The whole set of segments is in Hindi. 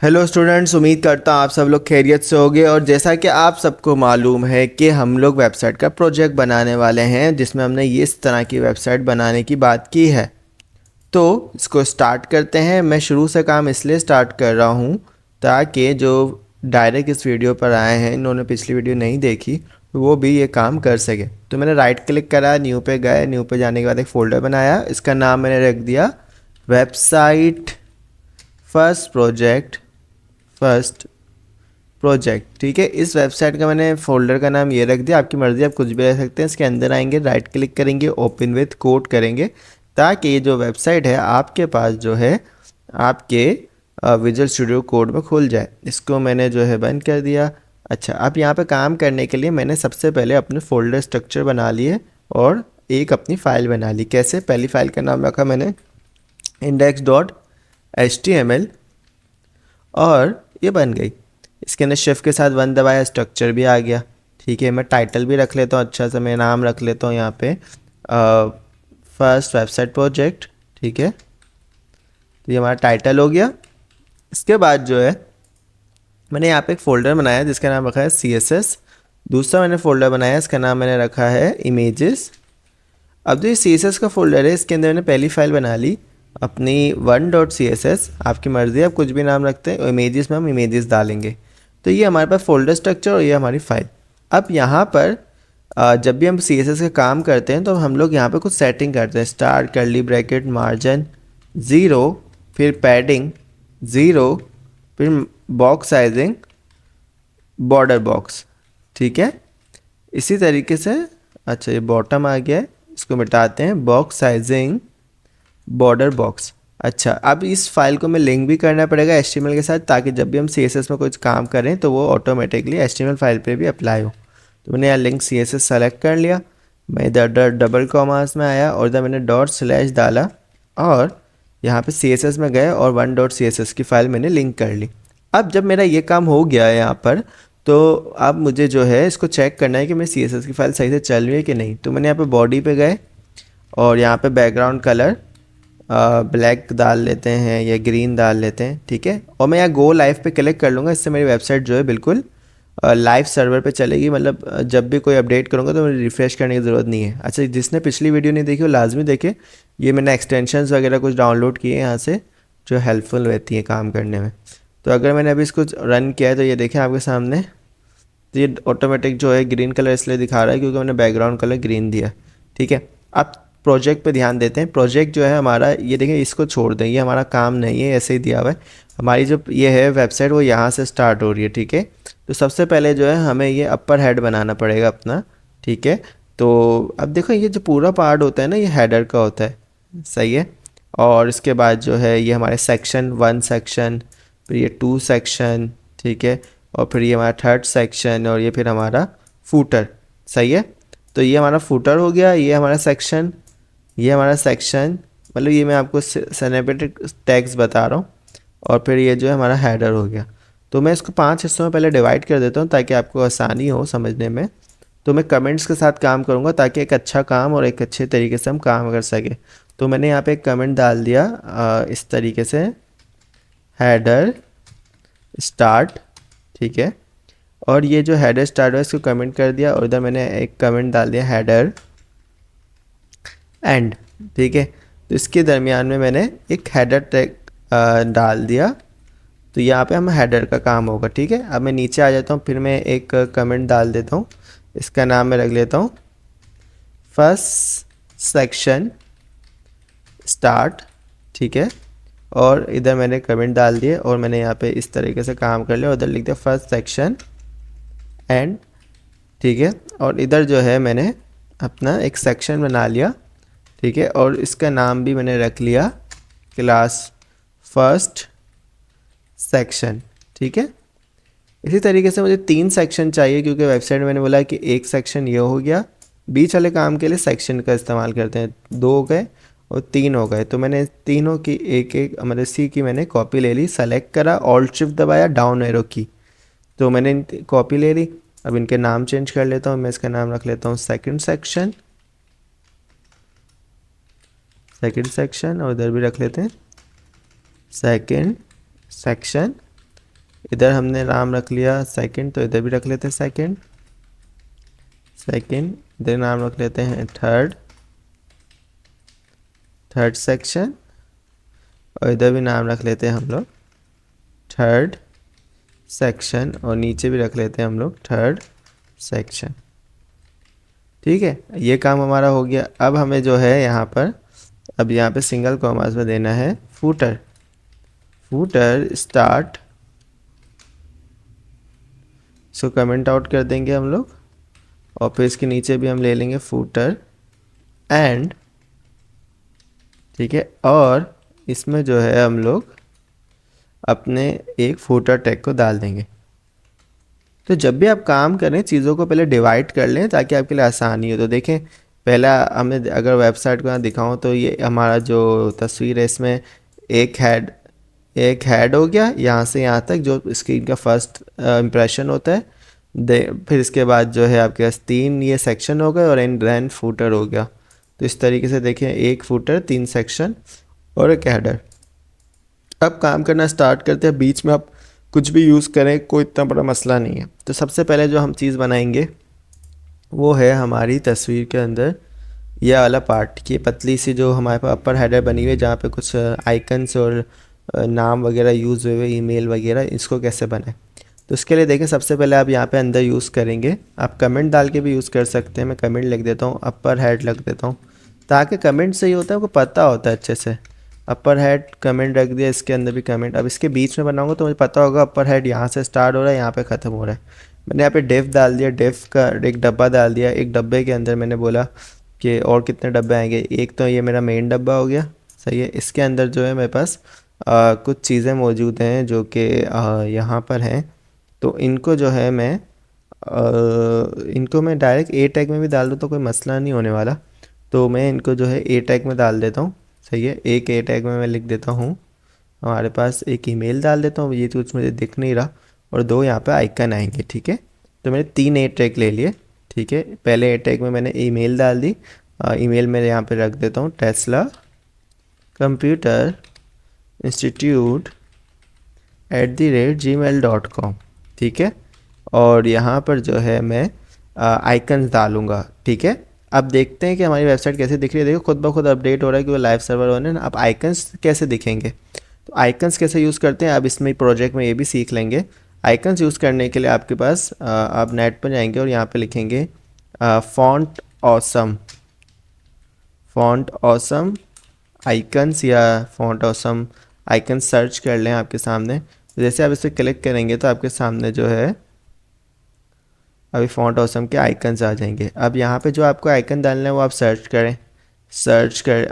हेलो स्टूडेंट्स, उम्मीद करता हूँ आप सब लोग खैरियत से होंगे। और जैसा कि आप सबको मालूम है कि हम लोग वेबसाइट का प्रोजेक्ट बनाने वाले हैं जिसमें हमने इस तरह की वेबसाइट बनाने की बात की है। तो इसको स्टार्ट करते हैं। मैं शुरू से काम इसलिए स्टार्ट कर रहा हूँ ताकि जो डायरेक्ट इस वीडियो पर आए हैं, इन्होंने पिछली वीडियो नहीं देखी, तो वो भी ये काम कर सके। तो मैंने राइट क्लिक करा, न्यू पे गए, न्यू पे जाने के बाद एक फ़ोल्डर बनाया। इसका नाम मैंने रख दिया वेबसाइट फर्स्ट प्रोजेक्ट। ठीक है, इस वेबसाइट का मैंने फोल्डर का नाम ये रख दिया। आपकी मर्ज़ी, आप कुछ भी रख सकते हैं। इसके अंदर आएंगे, राइट क्लिक करेंगे, ओपन विथ कोड करेंगे, ताकि ये जो वेबसाइट है आपके पास जो है आपके विजुअल स्टूडियो कोड में खुल जाए। इसको मैंने जो है बंद कर दिया। अच्छा, अब यहाँ पे काम करने के लिए मैंने सबसे पहले अपने फोल्डर स्ट्रक्चर बना लिए और एक अपनी फ़ाइल बना ली। कैसे? पहली फ़ाइल का नाम रखा मैंने index.html और ये बन गई। इसके अंदर शिफ्ट के साथ 1 दबाया, स्ट्रक्चर भी आ गया। ठीक है, मैं टाइटल भी रख लेता हूँ, अच्छा सा मैं नाम रख लेता हूँ यहाँ पे फर्स्ट वेबसाइट प्रोजेक्ट। ठीक है, तो ये हमारा टाइटल हो गया। इसके बाद जो है मैंने यहाँ पे एक फ़ोल्डर बनाया जिसका नाम रखा है CSS। दूसरा मैंने फ़ोल्डर बनाया, इसका नाम मैंने रखा है इमेजेस। अब जो ये CSS का फ़ोल्डर है, इसके अंदर मैंने पहली फ़ाइल बना ली अपनी 1.css। आपकी मर्ज़ी, आप कुछ भी नाम रखते हैं। इमेजेस में हम इमेजेस डालेंगे। तो ये हमारे पास फ़ोल्डर स्ट्रक्चर और ये हमारी फ़ाइल। अब यहाँ पर जब भी हम CSS का काम करते हैं तो हम लोग यहाँ पे कुछ सेटिंग करते हैं। स्टार, कर्ली ब्रैकेट, मार्जिन 0, फिर पैडिंग 0, फिर बॉक्स साइजिंग, बॉर्डर बॉक्स। ठीक है, इसी तरीके से। अच्छा, ये बॉटम आ गया है, इसको मिटाते हैं। Box sizing, border box. अच्छा, अब इस फाइल को मैं लिंक भी करना पड़ेगा HTML के साथ, ताकि जब भी हम CSS में कुछ काम करें तो वो ऑटोमेटिकली HTML फाइल पे भी अप्लाई हो। तो मैंने यहाँ लिंक CSS सेलेक्ट कर लिया। मैं इधर डबल कॉमास में आया और इधर मैंने डॉट स्लैश डाला और यहाँ पे CSS में गए और 1.css की फ़ाइल मैंने लिंक कर ली। अब जब मेरा ये काम हो गया है यहाँ पर, तो अब मुझे जो है इसको चेक करना है कि मेरी CSS की फ़ाइल सही से चल रही है कि नहीं। तो मैंने यहाँ पे बॉडी पे गए और यहाँ पे बैकग्राउंड कलर ब्लैक डाल लेते हैं या ग्रीन डाल लेते हैं। ठीक है, और मैं यहाँ गो लाइव पे क्लिक कर लूँगा। इससे मेरी वेबसाइट जो है बिल्कुल लाइव सर्वर पे चलेगी। मतलब जब भी कोई अपडेट करूँगा तो मुझे रिफ़्रेश करने की ज़रूरत नहीं है। अच्छा, जिसने पिछली वीडियो नहीं देखी वो लाजमी देखे। ये मैंने एक्सटेंशंस वगैरह कुछ डाउनलोड किए हैं यहाँ से, जो हेल्पफुल रहती हैं काम करने में। तो अगर मैंने अभी इसको रन किया है तो ये देखें आपके सामने, तो ये ऑटोमेटिक जो है ग्रीन कलर इसलिए दिखा रहा है क्योंकि मैंने बैकग्राउंड कलर ग्रीन दिया। ठीक है, अब प्रोजेक्ट पे ध्यान देते हैं। प्रोजेक्ट जो है हमारा, ये देखें, इसको छोड़ दें, ये हमारा काम नहीं है, ऐसे ही दिया हुआ है। हमारी जो ये है वेबसाइट वो यहाँ से स्टार्ट हो रही है। ठीक है, तो सबसे पहले जो है हमें ये अपर हेड बनाना पड़ेगा अपना। ठीक है, तो अब देखो ये जो पूरा पार्ट होता है ना, ये हेडर का होता है। सही है, और इसके बाद जो है ये हमारे सेक्शन 1 सेक्शन, फिर ये 2 सेक्शन। ठीक है, और फिर ये हमारा 3rd सेक्शन और ये फिर हमारा फूटर। सही है, तो ये हमारा फूटर हो गया, ये हमारा सेक्शन, ये हमारा सेक्शन। मतलब ये मैं आपको सिनेमैटिक टैग्स बता रहा हूँ। और फिर ये जो है हमारा हेडर हो गया। तो मैं इसको 5 हिस्सों में पहले डिवाइड कर देता हूँ ताकि आपको आसानी हो समझने में। तो मैं कमेंट्स के साथ काम करूँगा ताकि एक अच्छा काम और एक अच्छे तरीके से हम काम कर सके। तो मैंने यहाँ पे एक कमेंट डाल दिया इस तरीके से, हेडर स्टार्ट। ठीक है, और ये जो हेडर स्टार्ट है इसको कमेंट कर दिया और इधर मैंने एक कमेंट डाल दिया हेडर एंड। ठीक है, तो इसके दरमियान में मैंने एक हेडर टैग डाल दिया। तो यहाँ पे हम हेडर का काम होगा। ठीक है, अब मैं नीचे आ जाता हूँ, फिर मैं एक कमेंट डाल देता हूँ। इसका नाम मैं रख लेता हूँ फर्स्ट सेक्शन स्टार्ट। ठीक है, और इधर मैंने कमेंट डाल दिए और मैंने यहाँ पे इस तरीके से काम कर लिया। उधर लिख दिया फर्स्ट सेक्शन एंड। ठीक है, और इधर जो है मैंने अपना एक सेक्शन बना लिया। ठीक है, और इसका नाम भी मैंने रख लिया क्लास फर्स्ट सेक्शन। ठीक है, इसी तरीके से मुझे 3 सेक्शन चाहिए क्योंकि वेबसाइट में मैंने बोला कि एक सेक्शन ये हो गया। बीच वाले काम के लिए सेक्शन का इस्तेमाल करते हैं। 2 हो गए और 3 हो गए, तो मैंने तीनों की एक एक मतलब सी की मैंने कॉपी ले ली। सेलेक्ट करा, ऑल्ट शिफ्ट दबाया, डाउन एरो की, तो मैंने कॉपी ले ली। अब इनके नाम चेंज कर लेता हूँ। मैं इसका नाम रख लेता हूँ सेकंड सेक्शन और इधर भी रख लेते हैं सेकंड सेक्शन इधर हमने नाम रख लिया सेकंड, तो इधर भी रख लेते हैं सेकंड। इधर नाम रख लेते हैं थर्ड सेक्शन, और इधर भी नाम रख लेते हैं हम लोग थर्ड सेक्शन, और नीचे भी रख लेते हैं हम लोग थर्ड सेक्शन। ठीक है, ये काम हमारा हो गया। अब हमें जो है यहाँ पर, अब यहाँ पे सिंगल कॉमास में देना है फूटर स्टार्ट, इसको कमेंट आउट कर देंगे हम लोग, और फिर इसके नीचे भी हम ले लेंगे फूटर एंड। ठीक है, और इसमें जो है हम लोग अपने एक फूटर टैग को डाल देंगे। तो जब भी आप काम करें चीज़ों को पहले डिवाइड कर लें ताकि आपके लिए आसानी हो। तो देखें, पहला हमें अगर वेबसाइट को यहाँ दिखाऊँ तो ये हमारा जो तस्वीर है इसमें एक हेड हो गया यहाँ से यहाँ तक, जो स्क्रीन का फर्स्ट इम्प्रेशन होता है। फिर इसके बाद जो है आपके पास 3 ये सेक्शन हो गए और एंड देन फूटर हो गया। तो इस तरीके से देखें, एक फूटर, 3 सेक्शन और एक हेडर। अब काम करना स्टार्ट करते हैं। बीच में आप कुछ भी यूज़ करें, कोई इतना बड़ा मसला नहीं है। तो सबसे पहले जो हम चीज़ बनाएंगे वो है हमारी तस्वीर के अंदर यह वाला पार्ट की पतली सी जो हमारे पास अपर हेडर बनी हुई है, जहाँ पे कुछ आइकन्स और नाम वगैरह यूज़ हुए, ईमेल वगैरह, इसको कैसे बनाए। तो उसके लिए देखें, सबसे पहले आप यहाँ पे अंदर यूज़ करेंगे, आप कमेंट डाल के भी यूज़ कर सकते हैं। मैं कमेंट लिख देता हूँ, अपर हेड लिख देता हूँ, ताकि कमेंट सही होता है, आपको पता होता है अच्छे से। अपर हेड कमेंट रख दिया, इसके अंदर भी कमेंट। अब इसके बीच में बनाऊंगा तो मुझे पता होगा अपर हेड यहाँ से स्टार्ट हो रहा है, यहाँ पे ख़त्म हो रहा है। मैंने यहाँ पे डेफ डाल दिया, डेफ का एक डब्बा डाल दिया। एक डब्बे के अंदर मैंने बोला कि और कितने डब्बे आएंगे। एक तो ये मेरा मेन डब्बा हो गया, सही है। इसके अंदर जो है मेरे पास कुछ चीज़ें मौजूद हैं जो कि यहाँ पर हैं। तो इनको जो है मैं इनको मैं डायरेक्ट ए टैग में भी डाल दूँ तो कोई मसला नहीं होने वाला। तो मैं इनको जो है ए टैग में डाल देता हूँ, सही है। एक ए टैग में मैं लिख देता हूँ हमारे पास, एक ईमेल डाल देता हूँ, ये कुछ मुझे दिख नहीं रहा, और 2 यहाँ पे आइकन आएंगे। ठीक है, तो मैंने 3 ए टैग ले लिए। ठीक है, पहले ए टैग में मैंने ईमेल डाल दी। ईमेल में यहाँ पे रख देता हूँ टेस्ला कंप्यूटर इंस्टीट्यूट @gmail.com। ठीक है, और यहाँ पर जो है मैं आइकन्स डालूँगा। ठीक है, अब देखते हैं कि हमारी वेबसाइट कैसे दिख रही है। देखो, खुद ब खुद अपडेट हो रहा है कि वो लाइव सर्वर होने ना। अब आइकन्स कैसे दिखेंगे, तो आइकन्स कैसे यूज़ करते हैं अब इसमें प्रोजेक्ट में ये भी सीख लेंगे। आइकन्स यूज़ करने के लिए आपके पास आप नेट पर जाएंगे और यहाँ पे लिखेंगे फॉन्ट ऑसम आइकन्स, या फॉन्ट ऑसम आइकन सर्च कर लें आपके सामने। जैसे आप इस पर क्लिक करेंगे तो आपके सामने जो है अभी फॉन्ट ऑसम के आइकन्स आ जाएंगे। अब यहाँ पे जो आपको आइकन डालना है वो आप सर्च करें,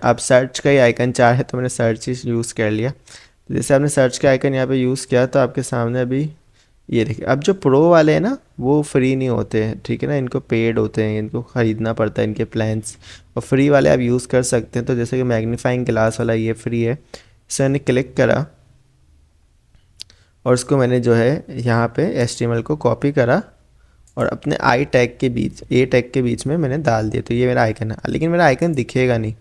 आप सर्च का ही आइकन चाहे तो मैंने सर्च ही यूज़ कर लिया। तो जैसे आपने सर्च का आइकन यहाँ पे यूज़ किया तो आपके सामने अभी ये देखिए। अब जो प्रो वाले हैं ना वो फ्री नहीं होते हैं, ठीक है ना, इनको पेड होते हैं, इनको ख़रीदना पड़ता है इनके प्लान्स। और फ्री वाले आप यूज़ कर सकते हैं। तो जैसे कि मैग्नीफाइंग ग्लास वाला ये फ्री है, इसे मैंने क्लिक करा और उसको मैंने जो है यहाँ पे HTML को कॉपी करा और अपने ए टैग के बीच में मैंने डाल दिया। तो ये मेरा आइकन है, लेकिन मेरा आइकन दिखेगा नहीं।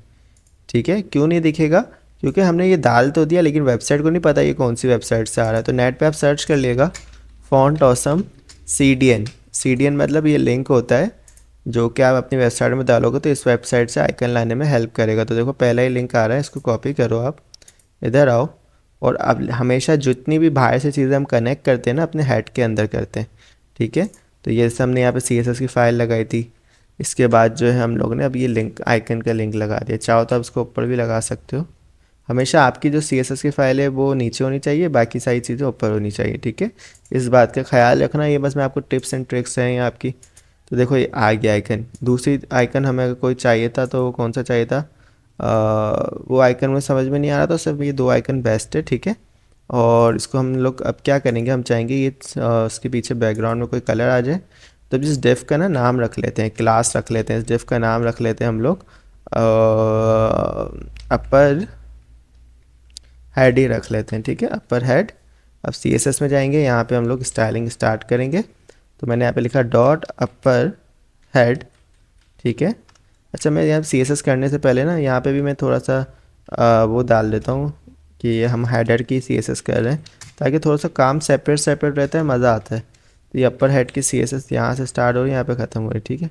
ठीक है, क्यों नहीं दिखेगा, क्योंकि हमने ये डाल तो दिया लेकिन वेबसाइट को नहीं पता ये कौन सी वेबसाइट से आ रहा है। तो नेट पे आप सर्च कर लिएगा फॉन्ट ऑसम CDN मतलब ये लिंक होता है जो कि आप अपनी वेबसाइट में डालोगे तो इस वेबसाइट से आइकन लाने में हेल्प करेगा। तो देखो पहला ही लिंक आ रहा है, इसको कॉपी करो, आप इधर आओ। और अब हमेशा जितनी भी बाहर से चीज़ें हम कनेक्ट करते हैं ना अपने हेड के अंदर करते हैं। ठीक है, तो ये सब हमने यहाँ पे CSS की फ़ाइल लगाई थी। इसके बाद जो है हम लोग ने अब ये लिंक आइकन का लिंक लगा दिया। चाहो तो आप इसको ऊपर भी लगा सकते हो। हमेशा आपकी जो CSS की फ़ाइल है वो नीचे होनी चाहिए, बाकी सारी चीज़ें ऊपर होनी चाहिए। ठीक है, इस बात का ख्याल रखना। ये बस मैं आपको टिप्स एंड ट्रिक्स हैं आपकी। तो देखो ये आ गया आइकन। दूसरी आइकन हमें अगर कोई चाहिए था तो वो कौन सा चाहिए था, वो आइकन मुझे समझ में नहीं आ रहा, तो सिर्फ ये 2 आइकन बेस्ट है। ठीक है, और इसको हम लोग अब क्या करेंगे, हम चाहेंगे ये इसके पीछे बैकग्राउंड में कोई कलर आ जाए। तो जिस डिफ का ना नाम रख लेते हैं, क्लास रख लेते हैं, इस डिफ का नाम रख लेते हैं हम लोग अपर हेड ही रख लेते हैं। ठीक है, अपर हेड। अब CSS में जाएंगे, यहाँ पे हम लोग स्टाइलिंग स्टार्ट करेंगे। तो मैंने यहाँ पे लिखा डॉट अपर हेड। ठीक है, अच्छा मैं यहाँ CSS करने से पहले ना यहाँ पे भी मैं थोड़ा सा वो डाल देता हूँ, कि ये हम हेडर की CSS कर रहे हैं, ताकि थोड़ा सा काम सेपरेट सेपरेट रहता है, मज़ा आता है। तो ये अपर हेड की CSS यहाँ से स्टार्ट हो रही है, यहाँ पे ख़त्म हो रही है, ठीक है।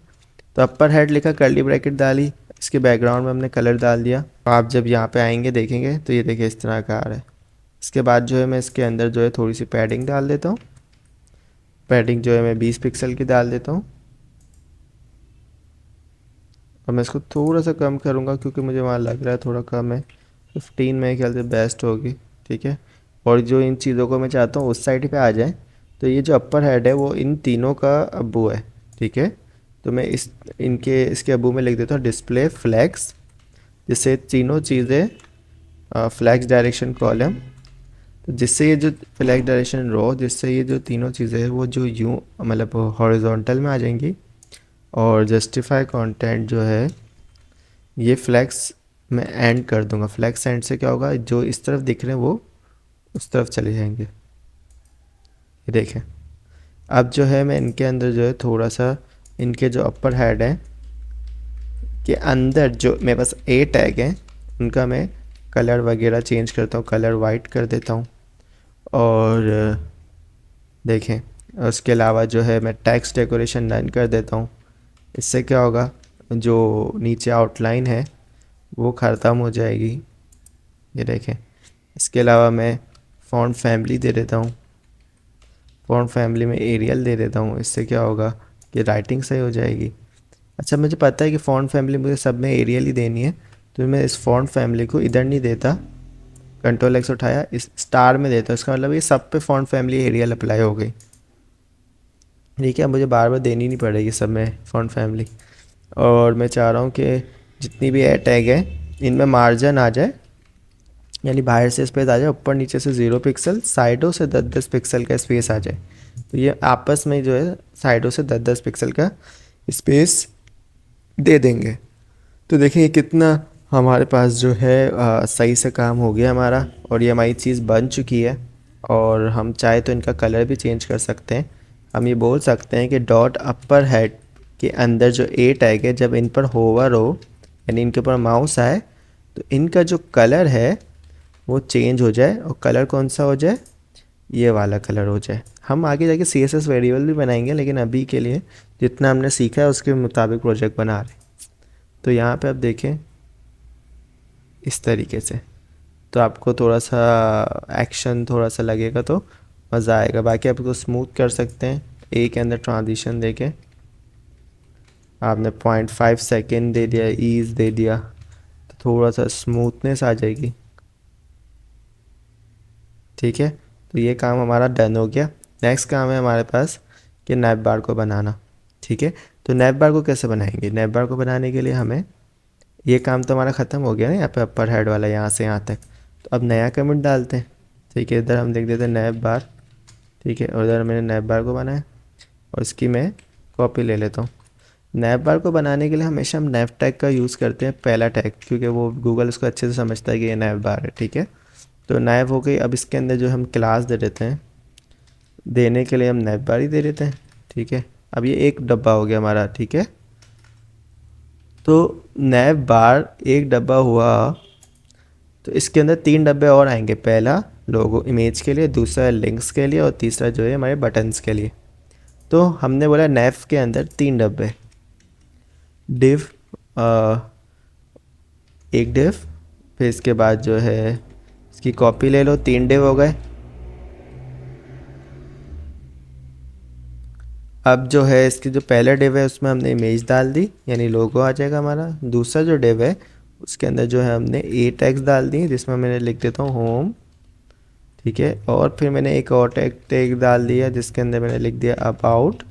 तो अपर हेड लिखा, कर्ली ब्रैकेट डाली, इसके बैकग्राउंड में हमने कलर डाल दिया। आप जब यहाँ पे आएंगे देखेंगे तो ये देखिए इस तरह का आ रहा है। इसके बाद जो है मैं इसके अंदर जो है थोड़ी सी पैडिंग डाल देता हूँ। पैडिंग जो है मैं 20 पिक्सल की डाल देता हूँ, और मैं इसको थोड़ा सा कम करूँगा क्योंकि मुझे वहाँ लग रहा है थोड़ा कम है। 15 मेरे ख्याल से बेस्ट होगी, ठीक है। और जो इन चीज़ों को मैं चाहता हूँ उस साइड पे आ जाए, तो ये जो अपर हेड है वो इन तीनों का अब्बू है, ठीक है। तो मैं इसके अब्बू में लिख देता हूँ डिस्प्ले फ्लैग्स, जिससे तीनों चीज़ें फ्लैग्स डायरेक्शन कॉलम, तो जिससे ये जो फ्लैग डायरेक्शन रो, जिससे ये जो तीनों चीज़ें हैं वो जो यूँ मतलब हॉरिजॉन्टल में आ जाएंगी। और जस्टिफाई कंटेंट जो है ये फ्लैग्स मैं एंड कर दूंगा। फ्लैग्स एंड से क्या होगा, जो इस तरफ दिख रहे हैं वो उस तरफ चले जाएंगे। ये देखें, अब जो है मैं इनके अंदर जो है थोड़ा सा इनके जो अपर हेड है के अंदर जो मेरे पास ए टैग हैं उनका मैं कलर वगैरह चेंज करता हूँ, कलर वाइट कर देता हूँ। और देखें, उसके अलावा जो है मैं टेक्स्ट डेकोरेशन डन कर देता हूँ। इससे क्या होगा, जो नीचे आउटलाइन है वो ख़त्म हो जाएगी। ये देखें, इसके अलावा मैं फ़ॉन्ट फैमिली दे देता हूँ। फ़ॉन्ट फैमिली में एरियल दे देता हूँ। इससे क्या होगा कि राइटिंग सही हो जाएगी। अच्छा, मुझे पता है कि फ़ॉन्ट फैमिली मुझे सब में एरियल ही देनी है, तो मैं इस फ़ॉन्ट फैमिली को इधर नहीं देता, Ctrl+X उठाया, इस स्टार में देता हूँ। इसका मतलब ये सब पे फ़ॉन्ट फैमिली एरियल अप्लाई हो गई, ठीक है। मुझे बार बार देनी नहीं पड़ेगी सब में फ़ॉन्ट फैमिली। और मैं चाह रहा हूँ कि जितनी भी ए टैग है इनमें मार्जिन आ जाए, यानी बाहर से स्पेस आ जाए, ऊपर नीचे से 0 पिक्सल, साइडों से 10-10 पिक्सल का स्पेस आ जाए। तो ये आपस में जो है साइडों से 10-10 पिक्सल का स्पेस दे देंगे। तो देखिए कितना हमारे पास जो है सही से काम हो गया हमारा, और ये हमारी चीज़ बन चुकी है। और हम चाहे तो इनका कलर भी चेंज कर सकते हैं। हम ये बोल सकते हैं कि डॉट अपर हेड के अंदर जो ए टैग है, जब इन पर होवर हो यानी इनके ऊपर माउस आए, तो इनका जो कलर है वो चेंज हो जाए। और कलर कौन सा हो जाए, ये वाला कलर हो जाए। हम आगे जाके CSS वेरिएबल भी बनाएंगे, लेकिन अभी के लिए जितना हमने सीखा है उसके मुताबिक प्रोजेक्ट बना रहे हैं। तो यहाँ पे आप देखें इस तरीके से, तो आपको थोड़ा सा एक्शन थोड़ा सा लगेगा तो मज़ा आएगा। बाकी आप इसको स्मूथ कर सकते हैं, ए के अंदर ट्रांजिशन देके आपने 0.5 सेकेंड दे दिया, ईज़ दे दिया, तो थोड़ा सा स्मूथनेस आ जाएगी, ठीक है। तो ये काम हमारा डन हो गया। नेक्स्ट काम है हमारे पास कि नैप बार को बनाना, ठीक है। तो नैप बार को कैसे बनाएंगे, नैप बार को बनाने के लिए हमें, ये काम तो हमारा ख़त्म हो गया ना यहाँ पे अपर हेड वाला, यहाँ से यहाँ तक। तो अब नया कमेंट डालते हैं, ठीक है। इधर हम लिख देते हैं नैप बार, ठीक है। और इधर मैंने नैप बार को बनाया और इसकी मैं कॉपी ले लेता हूँ। नैप बार को बनाने के लिए हमेशा हम नैप टैग का यूज़ करते हैं, पहला टैग, क्योंकि वो गूगल उसको अच्छे से समझता है कि ये नैप बार है, ठीक है। तो नैप हो गई। अब इसके अंदर जो हम क्लास दे देते हैं, देने के लिए हम नैप बार ही दे देते हैं, ठीक है। अब ये एक डब्बा हो गया हमारा, ठीक है। तो नैप बार एक डब्बा हुआ, तो इसके अंदर 3 डब्बे और आएंगे। पहला लोगो इमेज के लिए, दूसरा लिंक्स के लिए, और तीसरा जो है हमारे बटन्स के लिए। तो हमने बोला नैप के अंदर 3 डब्बे, डिव, एक डिव, फिर इसके बाद जो है इसकी कॉपी ले लो, 3 डिव हो गए। अब जो है इसकी जो पहला डिव है उसमें हमने इमेज डाल दी, यानी लोगो आ जाएगा हमारा। दूसरा जो डिव है उसके अंदर जो है हमने ए टैग्स डाल दी, जिसमें मैंने लिख देता हूँ होम, ठीक है। और फिर मैंने एक और टैग डाल दिया जिसके अंदर मैंने लिख दिया अबाउट,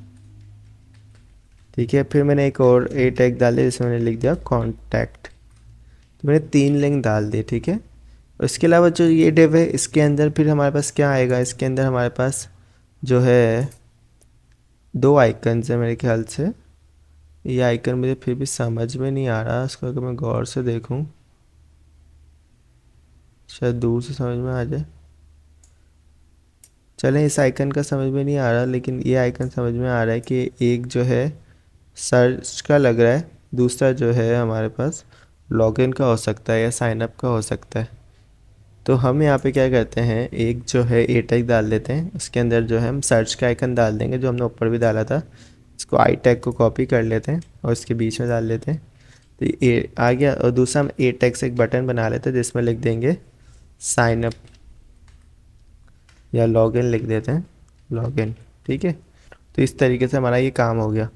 ठीक है। फिर मैंने एक और ए टैग डाल दिया जिसमें मैंने लिख दिया कॉन्टैक्ट। तो मैंने 3 लिंक डाल दिए, ठीक है। और इसके अलावा जो ये डिव है इसके अंदर फिर हमारे पास क्या आएगा, इसके अंदर हमारे पास जो है 2 आइकन है मेरे ख्याल से। ये आइकन मुझे फिर भी समझ में नहीं आ रहा, इसको अगर मैं गौर से देखूं शायद दूर से समझ में आ जाए। चलें, इस आइकन का समझ में नहीं आ रहा, लेकिन ये आइकन समझ में आ रहा है कि एक जो है सर्च का लग रहा है, दूसरा जो है हमारे पास लॉगिन का हो सकता है या साइन अप का हो सकता है। तो हम यहाँ पे क्या करते हैं, एक जो है ए टैग डाल देते हैं, उसके अंदर जो है हम सर्च का आइकन डाल देंगे जो हमने ऊपर भी डाला था। इसको आई टैग को कॉपी कर लेते हैं और इसके बीच में डाल लेते हैं, तो ये आ गया। और दूसरा हम ए टैग से एक बटन बना लेते हैं जिसमें लिख देंगे साइन अप या लॉगिन लिख देते हैं, लॉगिन। ठीक है, तो इस तरीके से हमारा ये काम हो गया।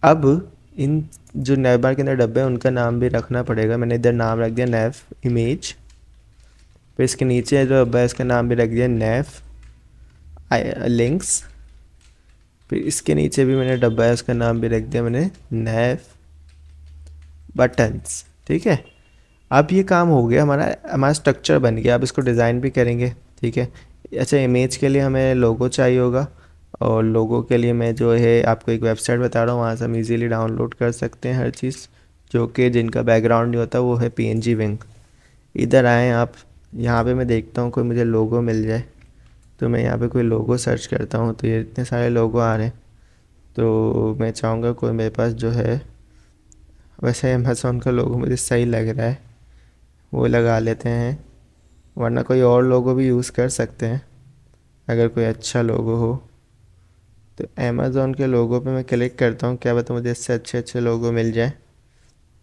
अब इन जो नैव बार के अंदर डब्बे हैं उनका नाम भी रखना पड़ेगा। मैंने इधर नाम रख दिया नैव इमेज, फिर इसके नीचे जो डब्बा है इसका नाम भी रख दिया नैव लिंक्स, फिर इसके नीचे भी मैंने डब्बा है उसका नाम भी रख दिया मैंने नैव बटन्स। ठीक है, अब ये काम हो गया, हमारा स्ट्रक्चर बन गया। अब इसको डिज़ाइन भी करेंगे। ठीक है, अच्छा इमेज के लिए हमें लोगो चाहिए होगा, और लोगो के लिए मैं जो है आपको एक वेबसाइट बता रहा हूँ, वहाँ से हम इजीली डाउनलोड कर सकते हैं हर चीज़, जो कि जिनका बैकग्राउंड नहीं होता वो है PNG विंग। इधर आएँ आप, यहाँ पे मैं देखता हूँ कोई मुझे लोगो मिल जाए, तो मैं यहाँ पे कोई लोगो सर्च करता हूँ, तो ये इतने सारे लोगो आ रहे हैं। तो मैं चाहूँगा कोई मेरे पास जो है, वैसे अमेज़ॉन का लोगो मुझे सही लग रहा है, वो लगा लेते हैं, वरना कोई और लोगो भी यूज़ कर सकते हैं अगर कोई अच्छा लोगो हो। तो अमेज़ॉन के लोगो पे मैं क्लिक करता हूँ, क्या पता मुझे इससे अच्छे अच्छे लोगो मिल जाए।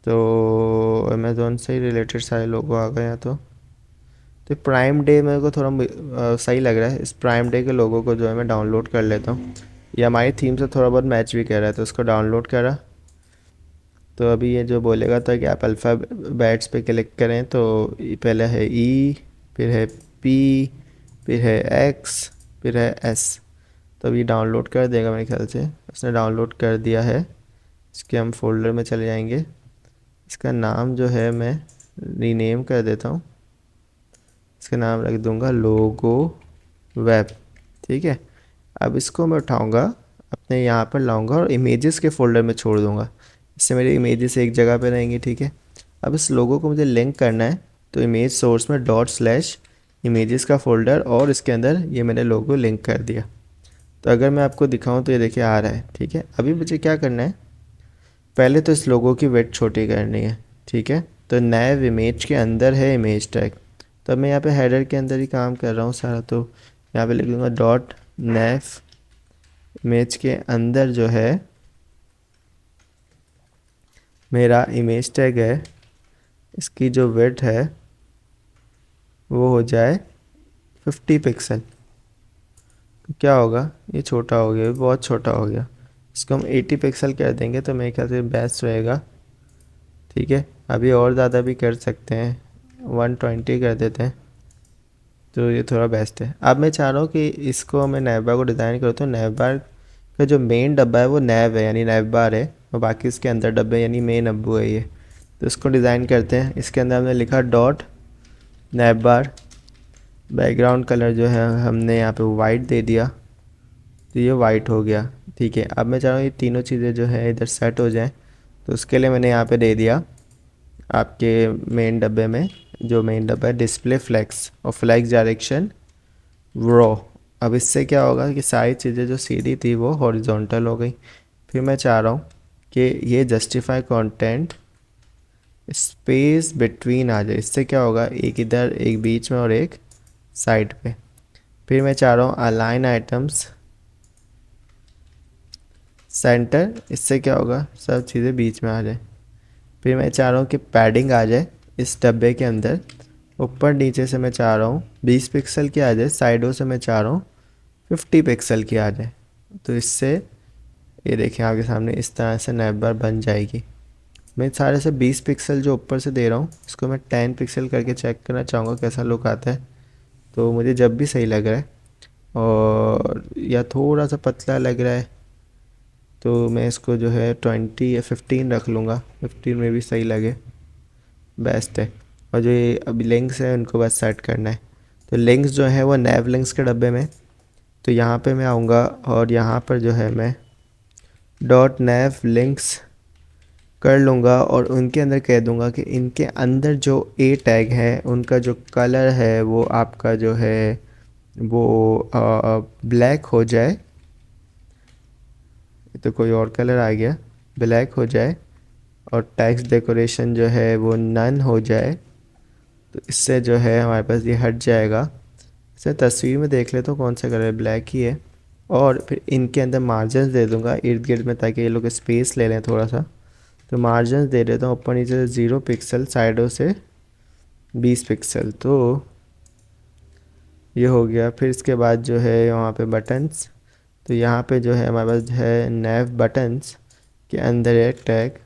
तो अमेज़ॉन से ही रिलेटेड सारे लोगो आ गए हैं। तो प्राइम डे मेरे को थोड़ा सही लग रहा है, इस प्राइम डे के लोगों को जो है मैं डाउनलोड कर लेता हूँ। ये हमारी थीम से थोड़ा बहुत मैच भी कर रहा है, तो उसको डाउनलोड करा। तो अभी ये जो बोलेगा तो कि आप अल्फ़ाबेट्स पे क्लिक करें, तो पहले है E, फिर है P, फिर है X, फिर है S। तो अभी डाउनलोड कर देगा मेरे ख्याल से, उसने डाउनलोड कर दिया है। इसके हम फोल्डर में चले जाएंगे, इसका नाम जो है मैं रीनेम कर देता हूँ, इसका नाम रख दूँगा लोगो वेब। ठीक है, अब इसको मैं उठाऊँगा, अपने यहाँ पर लाऊँगा और इमेजेस के फोल्डर में छोड़ दूँगा, इससे मेरी इमेजेस एक जगह पे रहेंगी। ठीक है, अब इस लोगो को मुझे लिंक करना है, तो इमेज सोर्स में ./इमेजेस का फोल्डर, और इसके अंदर ये मैंने लोगो लिंक कर दिया। तो अगर मैं आपको दिखाऊं तो ये देखिए आ रहा है। ठीक है, अभी मुझे क्या करना है, पहले तो इस लोगो की विड्थ छोटी करनी है। ठीक है, तो नैव इमेज के अंदर है इमेज टैग, तो मैं यहाँ पे हेडर के अंदर ही काम कर रहा हूँ सारा, तो यहाँ पे लिख लूँगा .navimage के अंदर जो है मेरा इमेज टैग है, इसकी जो विड्थ है वो हो जाए 50 पिक्सल। तो क्या होगा, ये छोटा हो गया, बहुत छोटा हो गया, इसको हम 80 पिक्सल कर देंगे तो मेरे ख्याल से बेस्ट रहेगा। ठीक है, अभी और ज़्यादा भी कर सकते हैं, 120 कर देते हैं, तो ये थोड़ा बेस्ट है। अब मैं चाह रहा हूँ कि इसको मैं नैव बार को डिज़ाइन करूँ, तो नैव बार का जो मेन डब्बा है वो नैव है, यानी नैव बार है, और बाकी इसके अंदर डब्बे यानी मेन अब्बू है ये। तो इसको डिज़ाइन करते हैं, इसके अंदर हमने लिखा नैव बार, बैकग्राउंड कलर जो है हमने यहाँ पे वाइट दे दिया, तो ये वाइट हो गया। ठीक है, अब मैं चाह रहा हूँ ये तीनों चीज़ें जो है इधर सेट हो जाएं, तो उसके लिए मैंने यहाँ पे दे दिया आपके मेन डब्बे में, जो मेन डब्बा है डिस्प्ले फ्लेक्स, और फ्लेक्स डायरेक्शन रो। अब इससे क्या होगा कि सारी चीज़ें जो सीधी थी वो हॉरिजॉन्टल हो गई। फिर मैं चाह रहा हूँ कि ये जस्टिफाई कंटेंट स्पेस बिटवीन आ जाए, इससे क्या होगा, एक इधर एक बीच में और एक साइड पे। फिर मैं चाह रहा हूँ अलाइन आइटम्स सेंटर, इससे क्या होगा, सब चीज़ें बीच में आ जाए। फिर मैं चाह रहा हूँ कि पैडिंग आ जाए इस डब्बे के अंदर, ऊपर नीचे से मैं चाह रहा हूँ 20 पिक्सल की आ जाए, साइडों से मैं चाह रहा हूँ 50 पिक्सल की आ जाए। तो इससे ये देखिए आपके सामने इस तरह से नैव बार बन जाएगी। मैं सारे से 20 पिक्सल जो ऊपर से दे रहा हूँ इसको मैं 10 पिक्सल करके चेक करना चाहूँगा कैसा लुक आता है। तो मुझे जब भी सही लग रहा है, और या थोड़ा सा पतला लग रहा है, तो मैं इसको जो है 20 या 15 रख लूँगा, 15 में भी सही लगे बेस्ट है। और जो ये अभी लिंक्स है उनको बस सेट करना है। तो लिंक्स जो है वो नैव लिंक्स के डब्बे में, तो यहाँ पे मैं आऊँगा और यहाँ पर जो है मैं .nav लिंक्स कर लूँगा, और उनके अंदर कह दूँगा कि इनके अंदर जो ए टैग है उनका जो कलर है वो आपका जो है वो ब्लैक हो जाए। तो कोई और कलर आ गया, ब्लैक हो जाए, और टेक्स्ट डेकोरेशन जो है वो नन हो जाए। तो इससे जो है हमारे पास ये हट जाएगा। इसे तस्वीर में देख ले तो कौन सा कलर ब्लैक ही है। और फिर इनके अंदर मार्जिन दे दूंगा इर्द गिर्द में, ताकि ये लोग स्पेस ले लें थोड़ा सा। तो मार्जिन दे देता हूँ ऊपर नीचे से 0 पिक्सल, साइडों से 20 पिक्सल। तो ये हो गया। फिर इसके बाद जो है वहाँ पे बटन्स, तो यहाँ पे जो है हमारे पास है नैव बटन्स के अंदर है टैग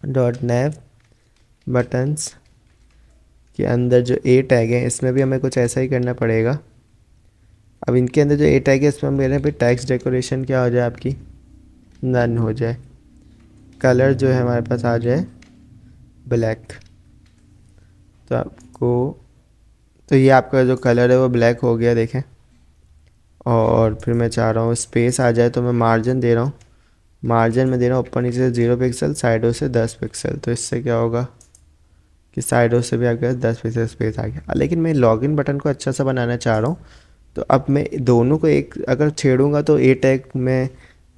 डॉट नैव बटन्स के अंदर जो ए टैग है इसमें भी हमें कुछ ऐसा ही करना पड़ेगा। अब इनके अंदर जो ए टैग है इसमें हम कह रहे हैं फिर टैक्स डेकोरेशन क्या हो जाए आपकी, नन हो जाए। कलर जो है हमारे पास आ जाए ब्लैक। तो आपको, तो ये आपका जो कलर है वो ब्लैक हो गया देखें। और फिर मैं चाह रहा हूँ स्पेस आ जाए, तो मैं मार्जिन दे रहा हूँ, मार्जिन में दे रहा हूँ ऊपर नीचे से 0 पिक्सल, साइडों से 10 पिक्सल। तो इससे क्या होगा कि साइडों से भी आपके पास 10 पिक्सल स्पेस आ गया। लेकिन मैं लॉगिन बटन को अच्छा सा बनाना चाह रहा हूँ, तो अब मैं दोनों को एक अगर छेड़ूंगा तो ए टैग में,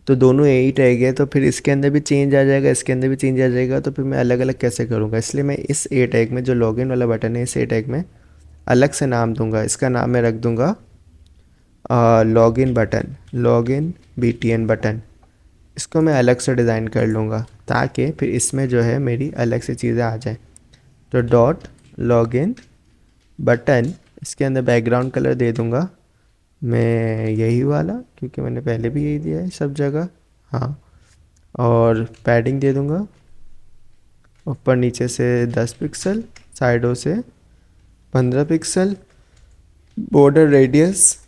तो दोनों ए ही टैग है, तो फिर इसके अंदर भी चेंज आ जाएगा, इसके अंदर भी चेंज आ जाएगा। तो फिर मैं अलग अलग कैसे करूँगा, इसलिए मैं इस ए टैग में जो लॉगिन वाला बटन है इस ए टैग में अलग से नाम दूंगा। इसका नाम मैं रख दूंगा login button, login BTN button. इसको मैं अलग से डिज़ाइन कर लूँगा ताकि फिर इसमें जो है मेरी अलग से चीज़ें आ जाएं। तो डॉट लॉगिन बटन, इसके अंदर बैकग्राउंड कलर दे दूँगा मैं यही वाला, क्योंकि मैंने पहले भी यही दिया है सब जगह। हाँ, और पैडिंग दे दूँगा ऊपर नीचे से 10 पिक्सल, साइडों से 15 पिक्सल, बॉर्डर रेडियस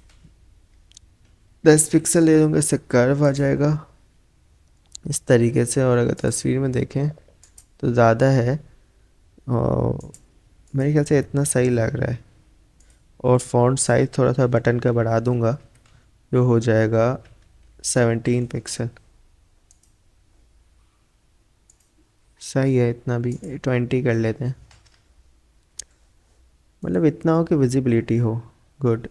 10 पिक्सल दे दूँगा, इससे कर्व आ जाएगा इस तरीके से। और अगर तस्वीर में देखें तो ज़्यादा है, और मेरे ख्याल से इतना सही लग रहा है। और फ़ॉन्ट साइज़ थोड़ा सा बटन का बढ़ा दूंगा, जो हो जाएगा 17 पिक्सल। सही है, इतना भी 20 कर लेते हैं, मतलब इतना हो कि विजिबिलिटी हो। गुड।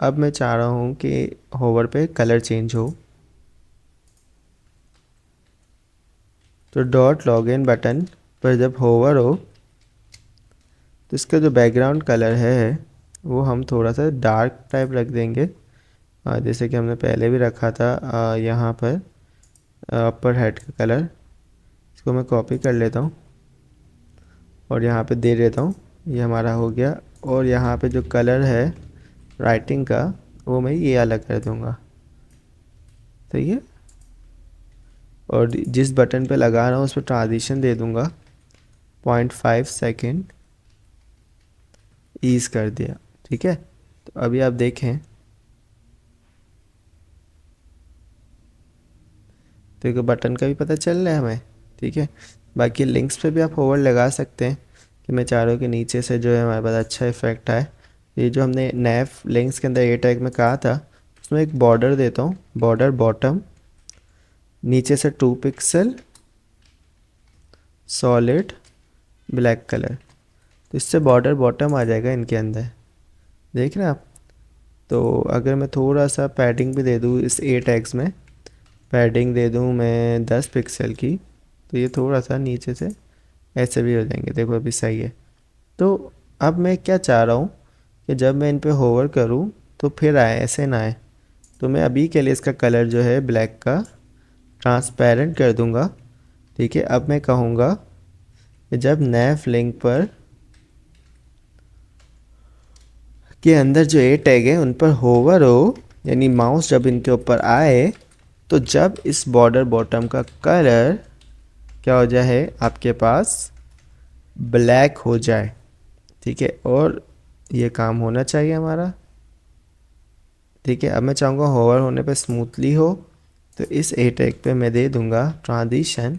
अब मैं चाह रहा हूँ कि होवर पे कलर चेंज हो, तो डॉट लॉगिन बटन पर जब होवर हो तो इसका जो बैकग्राउंड कलर है वो हम थोड़ा सा डार्क टाइप रख देंगे, जैसे कि हमने पहले भी रखा था यहाँ पर अपर हेड का कलर। इसको मैं कॉपी कर लेता हूँ और यहाँ पे दे देता हूँ, ये हमारा हो गया। और यहाँ पे जो कलर है राइटिंग का वो मैं ये अलग कर दूँगा, सही है। और जिस बटन पे लगा रहा हूँ उस पर ट्रांजिशन दे दूँगा 0.5 सेकेंड, ईज कर दिया, ठीक है। तो अभी आप देखें, तो बटन का भी पता चल रहा है हमें, ठीक है। बाकी लिंक्स पे भी आप होवर लगा सकते हैं, कि मैं चाह रहा हूँ कि नीचे से जो है हमारे पास अच्छा इफेक्ट आए। ये जो हमने नैव लिंक्स के अंदर ए टैग में कहा था, उसमें एक बॉर्डर देता हूँ, बॉर्डर बॉटम, नीचे से 2 पिक्सल, सॉलिड ब्लैक कलर। तो इससे बॉर्डर बॉटम आ जाएगा इनके अंदर, देख रहे हैं आप। तो अगर मैं थोड़ा सा पैडिंग भी दे दूँ इस ए टैग्स में, पैडिंग दे दूँ मैं 10 पिक्सल की, तो ये थोड़ा सा नीचे से ऐसे भी हो जाएंगे, देखो अभी सही है। तो अब मैं क्या चाह रहा हूँ कि जब मैं इन पे होवर करूँ तो फिर आए, ऐसे ना आए। तो मैं अभी के लिए इसका कलर जो है ब्लैक का ट्रांसपेरेंट कर दूँगा, ठीक है। अब मैं कहूँगा कि जब नैव लिंक पर के अंदर जो ए टैग है उन पर होवर हो, यानी माउस जब इनके ऊपर आए, तो जब इस बॉर्डर बॉटम का कलर क्या हो जाए आपके पास, ब्लैक हो जाए, ठीक है। और ये काम होना चाहिए हमारा, ठीक है। अब मैं चाहूँगा होवर होने पे स्मूथली हो, तो इस ए टैग पे मैं दे दूँगा ट्रांजिशन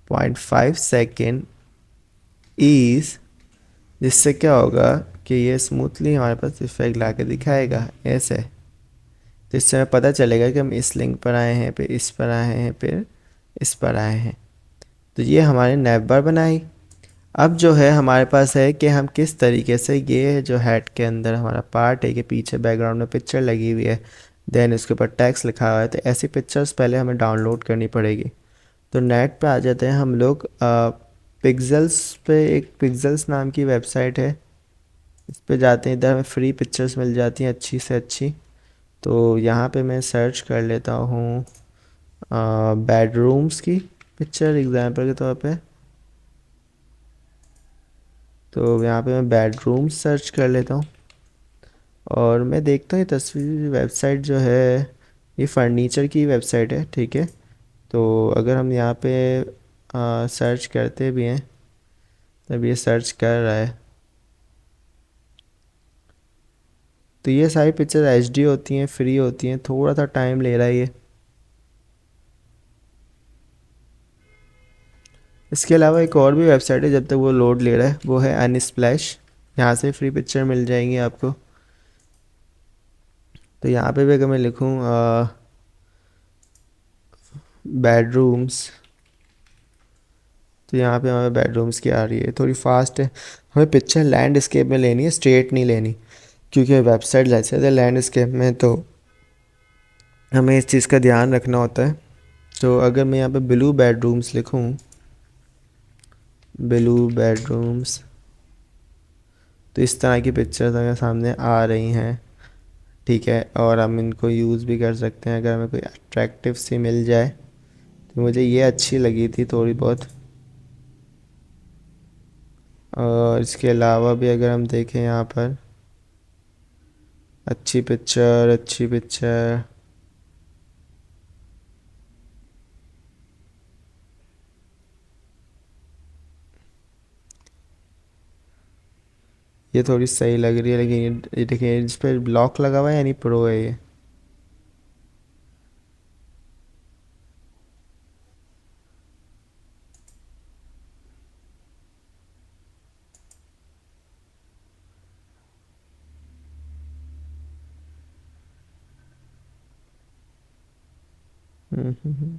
0.5 सेकेंड ईज, जिससे क्या होगा कि ये स्मूथली हमारे पास इफेक्ट ला के दिखाएगा ऐसे। तो इससे हमें पता चलेगा कि हम इस लिंक पर आए हैं, फिर इस पर आए हैं, फिर इस पर आए हैं। तो ये हमारे नैव बार बनाई। अब जो है हमारे पास है कि हम किस तरीके से ये जो हेड के अंदर हमारा पार्ट है कि पीछे बैकग्राउंड में पिक्चर लगी हुई है, देन इसके ऊपर टेक्स्ट लिखा हुआ है, तो ऐसी पिक्चर्स पहले हमें डाउनलोड करनी पड़ेगी। तो नेट पे आ जाते हैं हम लोग पिक्सेल्स पे, एक पिक्सेल्स नाम की वेबसाइट है, इस पे जाते हैं, इधर हमें फ्री पिक्चर्स मिल जाती हैं अच्छी से अच्छी। तो यहाँ पे मैं सर्च कर लेता हूँ बेडरूम्स की पिक्चर एग्जांपल के तौर पे। तो यहाँ पे मैं बेडरूम सर्च कर लेता हूँ और मैं देखता हूँ ये तस्वीर वेबसाइट जो है ये फर्नीचर की वेबसाइट है, ठीक है। तो अगर हम यहाँ पे सर्च करते भी हैं, तब ये सर्च कर रहा है, तो ये सारी पिक्चर एचडी होती हैं, फ्री होती हैं, थोड़ा सा टाइम ले रहा है ये। इसके अलावा एक और भी वेबसाइट है, जब तक वो लोड ले रहा है, वो है अनस्प्लैश। यहाँ से फ्री पिक्चर मिल जाएंगी आपको। तो यहाँ पे भी अगर मैं लिखूँ बेडरूम्स, तो यहाँ पे हमें बेडरूम्स की आ रही है, थोड़ी फास्ट है। हमें पिक्चर लैंडस्केप में लेनी है, स्ट्रेट नहीं लेनी, क्योंकि वेबसाइट जैसे है लैंडस्केप में, तो हमें इस चीज़ का ध्यान रखना होता है। तो अगर मैं यहाँ पे ब्लू बेडरूम्स लिखूँ, ब्लू बेडरूम्स, तो इस तरह की पिक्चर्स हमें सामने आ रही हैं, ठीक है। और हम इनको यूज़ भी कर सकते हैं अगर हमें कोई अट्रैक्टिव सी मिल जाए। तो मुझे ये अच्छी लगी थी थोड़ी बहुत। और इसके अलावा भी अगर हम देखें यहाँ पर, अच्छी पिक्चर, अच्छी पिक्चर, ये थोड़ी सही लग रही है, लेकिन ये देखिए इस पर ब्लॉक लगा हुआ है, यानी प्रो है ये। हम्म।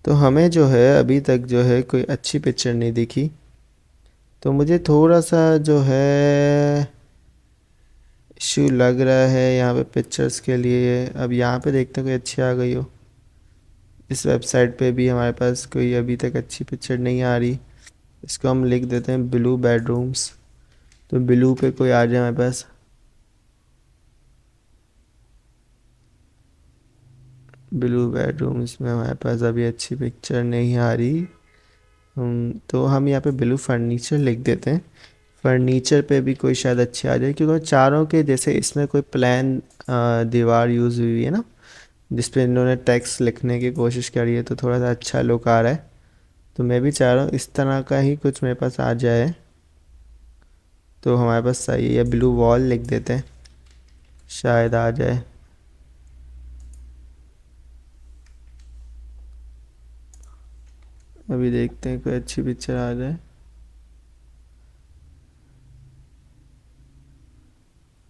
तो हमें जो है अभी तक जो है कोई अच्छी पिक्चर नहीं दिखी, तो मुझे थोड़ा सा जो है इशू लग रहा है यहाँ पे पिक्चर्स के लिए। अब यहाँ पे देखते हैं कोई अच्छी आ गई हो। इस वेबसाइट पे भी हमारे पास कोई अभी तक अच्छी पिक्चर नहीं आ रही। इसको हम लिख देते हैं ब्लू बेडरूम्स, तो ब्लू पे कोई आ जाए हमारे पास। ब्लू बेडरूम्स में हमारे पास अभी अच्छी पिक्चर नहीं आ रही। तो हम यहाँ पे ब्लू फर्नीचर लिख देते हैं। फर्नीचर पे भी कोई शायद अच्छी आ जाए, क्योंकि चारों के जैसे इसमें कोई प्लान दीवार यूज़ हुई है ना, जिस पे इन्होंने टेक्स्ट लिखने की कोशिश करी है, तो थोड़ा सा अच्छा लुक आ रहा है। तो मैं भी चाह रहा हूँ इस तरह का ही कुछ मेरे पास आ जाए, तो हमारे पास सही है। या ब्लू वॉल लिख देते हैं, शायद आ जाए। अभी देखते हैं कोई अच्छी पिक्चर आ जाए।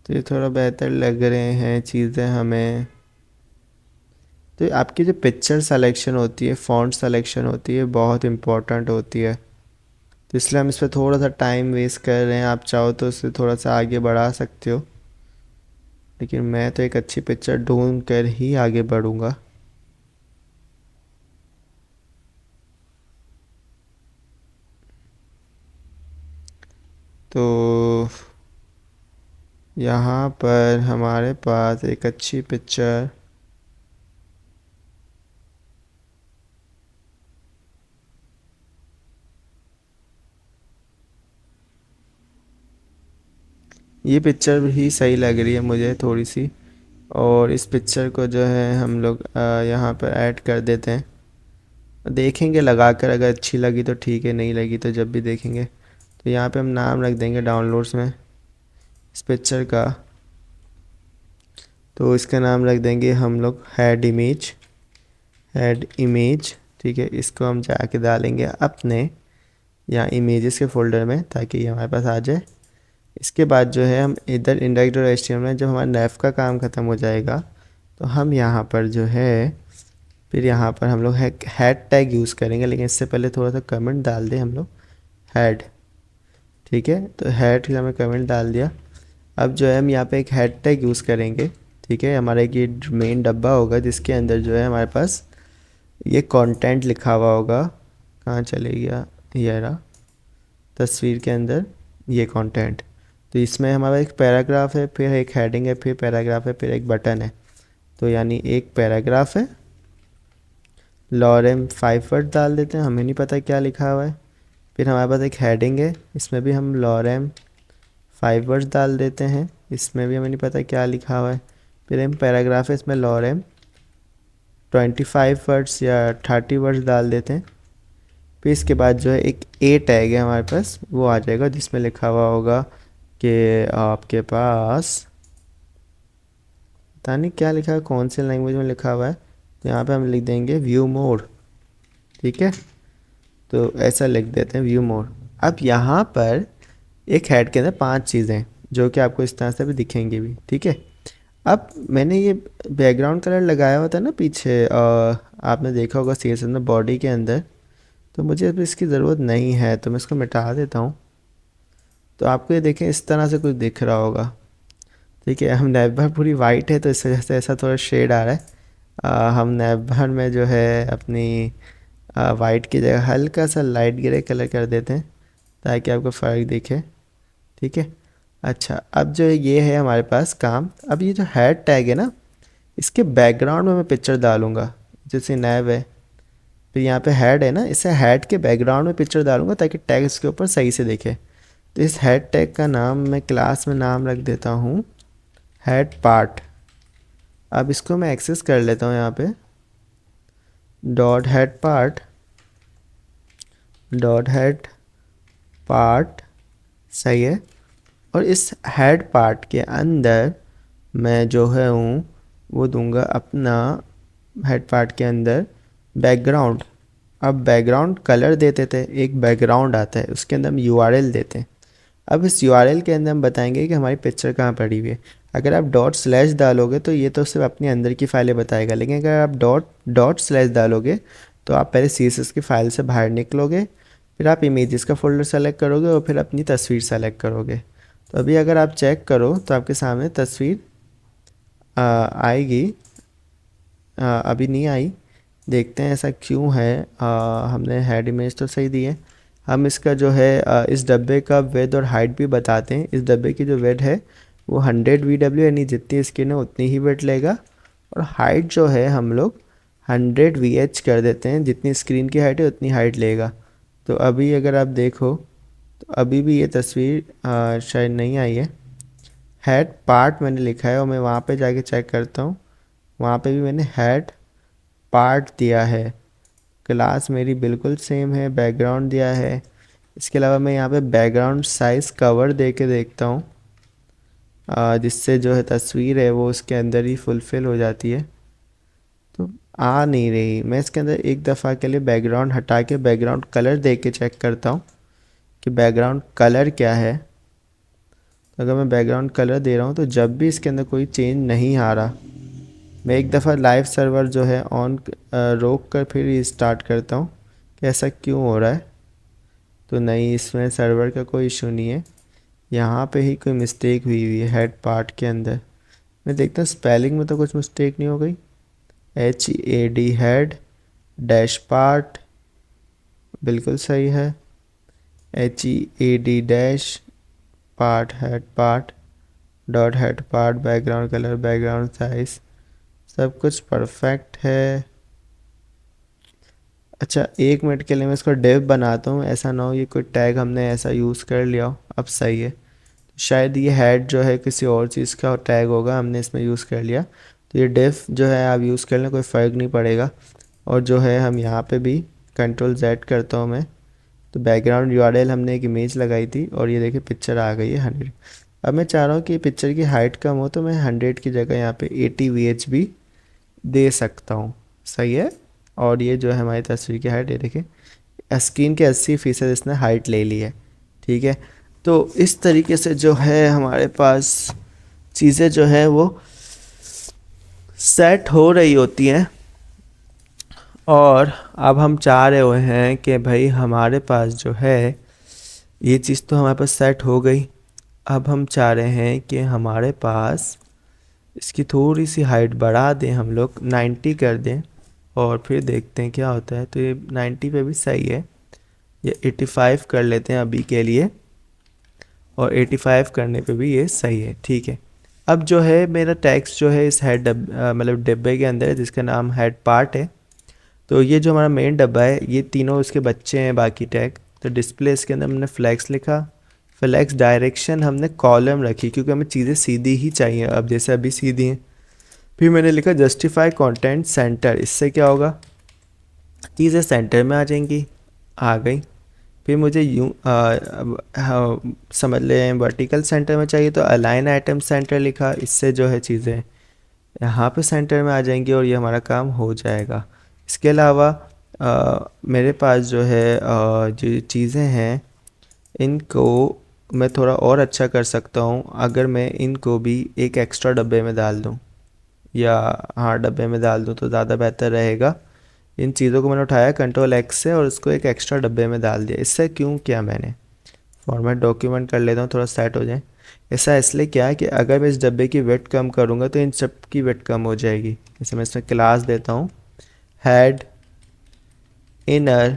तो ये थोड़ा बेहतर लग रहे हैं चीज़ें हमें। तो आपकी जो पिक्चर सिलेक्शन होती है, फ़ॉन्ट सिलेक्शन होती है, बहुत इम्पोर्टेंट होती है। तो इसलिए हम इस पर थोड़ा सा टाइम वेस्ट कर रहे हैं। आप चाहो तो इसे थोड़ा सा आगे बढ़ा सकते हो, लेकिन मैं तो एक अच्छी पिक्चर ढूंढ कर ही आगे बढ़ूंगा। तो यहाँ पर हमारे पास एक अच्छी पिक्चर, ये पिक्चर भी सही लग रही है मुझे थोड़ी सी। और इस पिक्चर को जो है हम लोग यहाँ पर ऐड कर देते हैं। देखेंगे लगा कर, अगर अच्छी लगी तो ठीक है, नहीं लगी तो जब भी देखेंगे। तो यहाँ पे हम नाम रख देंगे डाउनलोड्स में इस पिक्चर का। तो इसका नाम रख देंगे हम लोग हेड इमेज, हेड इमेज, ठीक है। इसको हम जाके डालेंगे अपने यहाँ इमेजेस के फोल्डर में, ताकि ये हमारे पास आ जाए। इसके बाद जो है हम इधर इंडेक्स डॉट एचटीएमएल में जब हमारा नेव का काम ख़त्म हो जाएगा, तो हम यहाँ पर जो है फिर यहाँ पर हम लोग हेड टैग यूज़ करेंगे। लेकिन इससे पहले थोड़ा सा कमेंट डाल दें हम लोग, हेड, ठीक है। तो हेड का हमें कमेंट डाल दिया। अब जो है हम यहाँ पे एक हेड टैग यूज़ करेंगे, ठीक है। हमारा एक ये मेन डब्बा होगा, जिसके अंदर जो है हमारे पास ये कंटेंट लिखा हुआ होगा। कहाँ चले गया, ये रहा तस्वीर के अंदर ये कंटेंट। तो इसमें हमारा एक पैराग्राफ है, फिर एक हेडिंग है, फिर पैराग्राफ है, फिर एक बटन है। तो यानी एक पैराग्राफ है, लॉरेम 5 वर्ड डाल देते हैं, हमें नहीं पता क्या लिखा हुआ है। फिर हमारे पास एक हेडिंग है, इसमें भी हम लॉरेम 5 वर्ड्स डाल देते हैं, इसमें भी हमें नहीं पता क्या लिखा हुआ है। फिर हम पैराग्राफ है, इसमें लॉरेम 25 वर्ड्स या 30 वर्ड्स डाल देते हैं। फिर इसके बाद जो है एक ए टैग है हमारे पास, वो आ जाएगा जिसमें लिखा हुआ होगा कि आपके पास पता नहीं क्या लिखा है, कौन से लैंग्वेज में लिखा हुआ है। तो यहाँ पे हम लिख देंगे व्यू मोर, ठीक है। तो ऐसा लिख देते हैं व्यू मोर। अब यहाँ पर एक हेड के अंदर 5 चीज़ें जो कि आपको इस तरह से भी दिखेंगी भी, ठीक है। अब मैंने ये बैकग्राउंड कलर लगाया हुआ था ना पीछे, आपने देखा होगा CSS में बॉडी के अंदर, तो मुझे अब इसकी ज़रूरत नहीं है, तो मैं इसको मिटा देता हूँ। तो आपको ये देखें इस तरह से कुछ दिख रहा होगा, ठीक है। हम नैवबार पूरी वाइट है तो इस वजह से ऐसा थोड़ा शेड आ रहा है। हम नैवबार में जो है अपनी वाइट की जगह हल्का सा लाइट ग्रे कलर कर देते हैं ताकि आपको फ़र्क दिखे, ठीक है। अच्छा, अब जो ये है हमारे पास काम। अब ये जो हेड टैग है ना, इसके बैकग्राउंड में मैं पिक्चर डालूंगा, जैसे नैव है, फिर यहाँ पे हेड है ना, इसे हेड के बैकग्राउंड में पिक्चर डालूंगा ताकि टैग इसके ऊपर सही से दिखे। तो इस हेड टैग का नाम मैं क्लास में नाम रख देता हूँ हेड पार्ट। अब इसको मैं एक्सेस कर लेता हूँ यहाँ पे, dot head part, dot head part, सही है। और इस हेड पार्ट के अंदर मैं जो है हूँ वो दूंगा अपना हेड पार्ट के अंदर बैकग्राउंड। अब बैकग्राउंड कलर देते थे, एक बैकग्राउंड आता है उसके अंदर हम URL देते हैं। अब इस URL के अंदर हम बताएंगे कि हमारी पिक्चर कहाँ पड़ी हुई है। अगर आप डॉट स्लैश डालोगे तो ये तो सिर्फ अपने अंदर की फाइलें बताएगा, लेकिन अगर आप डॉट स्लैश डालोगे तो आप पहले CSS की फ़ाइल से बाहर निकलोगे, फिर आप इमेजेस का फोल्डर सेलेक्ट करोगे और फिर अपनी तस्वीर सेलेक्ट करोगे। तो अभी अगर आप चेक करो तो आपके सामने तस्वीर आएगी, अभी नहीं आई, देखते हैं ऐसा क्यों है। हमने हेड इमेज तो सही दी है। हम इसका जो है इस डब्बे का विड्थ और हाइट भी बताते हैं। इस डब्बे की जो विड्थ है वो 100 VW, यानी जितनी स्क्रीन है उतनी ही विड्थ लेगा, और हाइट जो है हम लोग 100 VH कर देते हैं, जितनी स्क्रीन की हाइट है उतनी हाइट लेगा। तो अभी अगर आप देखो तो अभी भी ये तस्वीर शायद नहीं आई है। हेड पार्ट मैंने लिखा है और मैं वहाँ पे जाके चेक करता हूँ, वहाँ पे भी मैंने हेड पार्ट दिया है। क्लास मेरी बिल्कुल सेम है, बैकग्राउंड दिया है। इसके अलावा मैं यहाँ पे बैकग्राउंड साइज़ कवर दे के देखता हूँ, जिससे जो है तस्वीर है वो उसके अंदर ही फुलफ़िल हो जाती है। तो आ नहीं रही। मैं इसके अंदर एक दफ़ा के लिए बैकग्राउंड हटा के बैकग्राउंड कलर दे के चेक करता हूँ कि बैकग्राउंड कलर क्या है। तो अगर मैं बैकग्राउंड कलर दे रहा हूँ तो जब भी इसके अंदर कोई चेंज नहीं आ रहा, मैं एक दफ़ा लाइव सर्वर जो है ऑन रोक कर फिर स्टार्ट करता हूँ कि ऐसा क्यों हो रहा है। तो नहीं, इसमें सर्वर का कोई इशू नहीं है, यहाँ पे ही कोई मिस्टेक हुई है हेड पार्ट के अंदर। मैं देखता हूँ स्पेलिंग में तो कुछ मिस्टेक नहीं हो गई। HAD हेड डैश पार्ट बिल्कुल सही है, HEAD dash part head part, dot head part, background colour, background size, सब कुछ परफेक्ट है। अच्छा, 1 मिनट के लिए मैं इसको डिव बनाता हूँ, ऐसा ना हो ये कोई टैग हमने ऐसा यूज़ कर लिया हो। अब सही है, शायद ये हेड जो है किसी और चीज़ का टैग होगा, हमने इसमें यूज़ कर लिया। तो ये डिव जो है आप यूज़ कर लें, कोई फ़र्क नहीं पड़ेगा। और जो है हम यहाँ पे भी Ctrl Z करता हूँ मैं, तो बैकग्राउंड URL हमने एक इमेज लगाई थी और ये देखिए पिक्चर आ गई है 100। अब मैं चाह रहा हूँ कि पिक्चर की हाइट कम हो, तो मैं 100 की जगह यहाँ पे 80 VH भी दे सकता हूँ, सही है। और ये जो है हमारी तस्वीर की हाइट, ये देखिए स्क्रीन के 80% इसने हाइट ले ली है, ठीक है। तो इस तरीके से जो है हमारे पास चीज़ें जो है वो सेट हो रही होती हैं। और अब हम चाह रहे हुए हैं कि भाई हमारे पास जो है ये चीज़ तो हमारे पास सेट हो गई, अब हम चाह रहे हैं कि हमारे पास इसकी थोड़ी सी हाइट बढ़ा दें, हम लोग 90 कर दें और फिर देखते हैं क्या होता है। तो ये 90 पे भी सही है, ये 85 कर लेते हैं अभी के लिए, और 85 करने पे भी ये सही है, ठीक है। अब जो है मेरा टेक्स्ट जो है इस हेड मतलब डिब्बे के अंदर है, जिसका नाम हेड पार्ट है। तो ये जो हमारा मेन डब्बा है, ये तीनों उसके बच्चे हैं बाकी टैग। तो डिस्प्ले इसके अंदर हमने फ्लैक्स लिखा, फ्लैक्स डायरेक्शन हमने कॉलम रखी क्योंकि हमें चीज़ें सीधी ही चाहिए, अब जैसे अभी सीधी हैं। फिर मैंने लिखा जस्टिफाई कंटेंट सेंटर, इससे क्या होगा, चीज़ें सेंटर में आ जाएंगी, आ गई। फिर मुझे यूँ समझ लें वर्टिकल सेंटर में चाहिए तो अलाइन आइटम सेंटर लिखा, इससे जो है चीज़ें यहाँ पे सेंटर में आ जाएंगी और ये हमारा काम हो जाएगा। इसके अलावा मेरे पास जो है जो चीज़ें हैं इनको मैं थोड़ा और अच्छा कर सकता हूँ अगर मैं इनको भी एक एक्स्ट्रा डब्बे में डाल दूँ, या हाँ डब्बे में डाल दूँ तो ज़्यादा बेहतर रहेगा। इन चीज़ों को मैंने उठाया कंट्रोल एक्स से और उसको एक एक्स्ट्रा डब्बे में डाल दिया। इससे क्यों किया मैंने, फॉर्मेट डॉक्यूमेंट कर लेता हूँ थोड़ा सेट हो जाए। ऐसा इसलिए क्या है कि अगर मैं इस डब्बे की वेट कम करूँगा तो इन सब की वेट कम हो जाएगी। जैसे मैं इसमें क्लास देता हूँ हेड इनर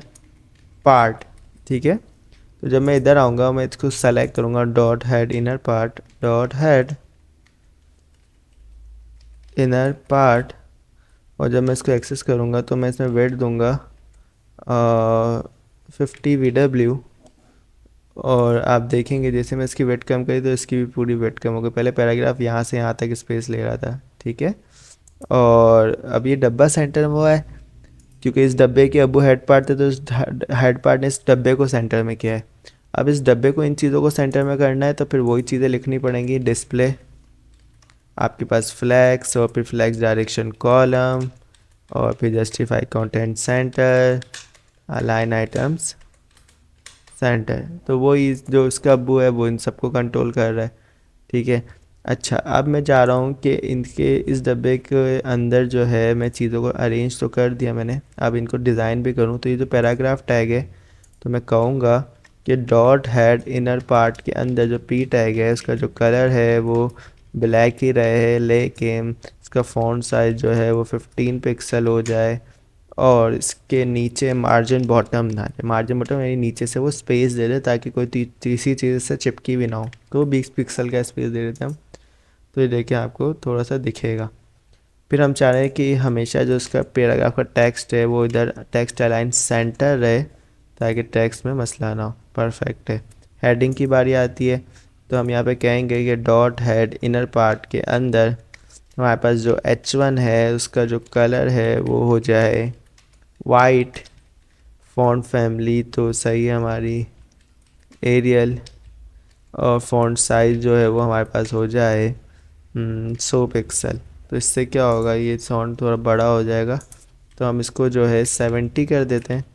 पार्ट, ठीक है। तो जब मैं इधर आऊँगा मैं इसको सेलेक्ट करूँगा dot head inner part, dot head inner part, और जब मैं इसको एक्सेस करूँगा तो मैं इसमें वेट दूँगा 50 VW, और आप देखेंगे जैसे मैं इसकी वेट कम करी तो इसकी भी पूरी वेट कम हो गई। पहले पैराग्राफ यहाँ से यहाँ तक स्पेस ले रहा था, ठीक है। और अब ये डब्बा सेंटर में हुआ है क्योंकि इस डब्बे के अबू हेड पार्ट थे, तो इस हेड पार्ट ने इस डब्बे को सेंटर में किया है। अब इस डब्बे को इन चीज़ों को सेंटर में करना है तो फिर वही चीज़ें लिखनी पड़ेंगी। डिस्प्ले आपके पास फ्लैक्स, और फिर फ्लैक्स डायरेक्शन कॉलम, और फिर justify content centre, align items centre. तो वही जो इसका अब्बू है वो इन सबको कंट्रोल कर रहा है, ठीक है। अच्छा अब मैं जा रहा हूँ कि इनके इस डब्बे के अंदर जो है मैं चीज़ों को अरेंज तो कर दिया मैंने, अब इनको डिज़ाइन भी करूँ। तो ये जो पैराग्राफ टैग है तो मैं कहूँगा कि डॉट हेड इनर पार्ट के अंदर जो पी टैग है उसका जो कलर है वो ब्लैक ही रहे, लेकिन इसका फ़ॉन्ट साइज़ जो है वो 15 पिक्सल हो जाए, और इसके नीचे मार्जिन बॉटम ना जाए। मार्जिन बॉटम यानी नीचे से वो स्पेस दे दे ताकि कोई तीसरी चीज़ से चिपकी भी ना हो, तो 20 पिक्सल का स्पेस दे देते हम। तो ये देखिए आपको थोड़ा सा दिखेगा। फिर हम चाह रहे हैं कि हमेशा जो इसका पैराग्राफ का टेक्स्ट है वो इधर टेक्स्ट अलाइन सेंटर रहे ताकि टेक्स्ट में मसला ना हो। परफेक्ट है। हेडिंग की बारी आती है तो हम यहाँ पे कहेंगे कि डॉट हेड इनर पार्ट के अंदर हमारे पास जो H1 है उसका जो कलर है वो हो जाए वाइट, फ़ॉन्ट फैमिली तो सही है हमारी एरियल, और फ़ॉन्ट साइज़ जो है वो हमारे पास हो जाए 100 पिक्सल। तो इससे क्या होगा, ये फ़ॉन्ट थोड़ा बड़ा हो जाएगा, तो हम इसको जो है 70 कर देते हैं।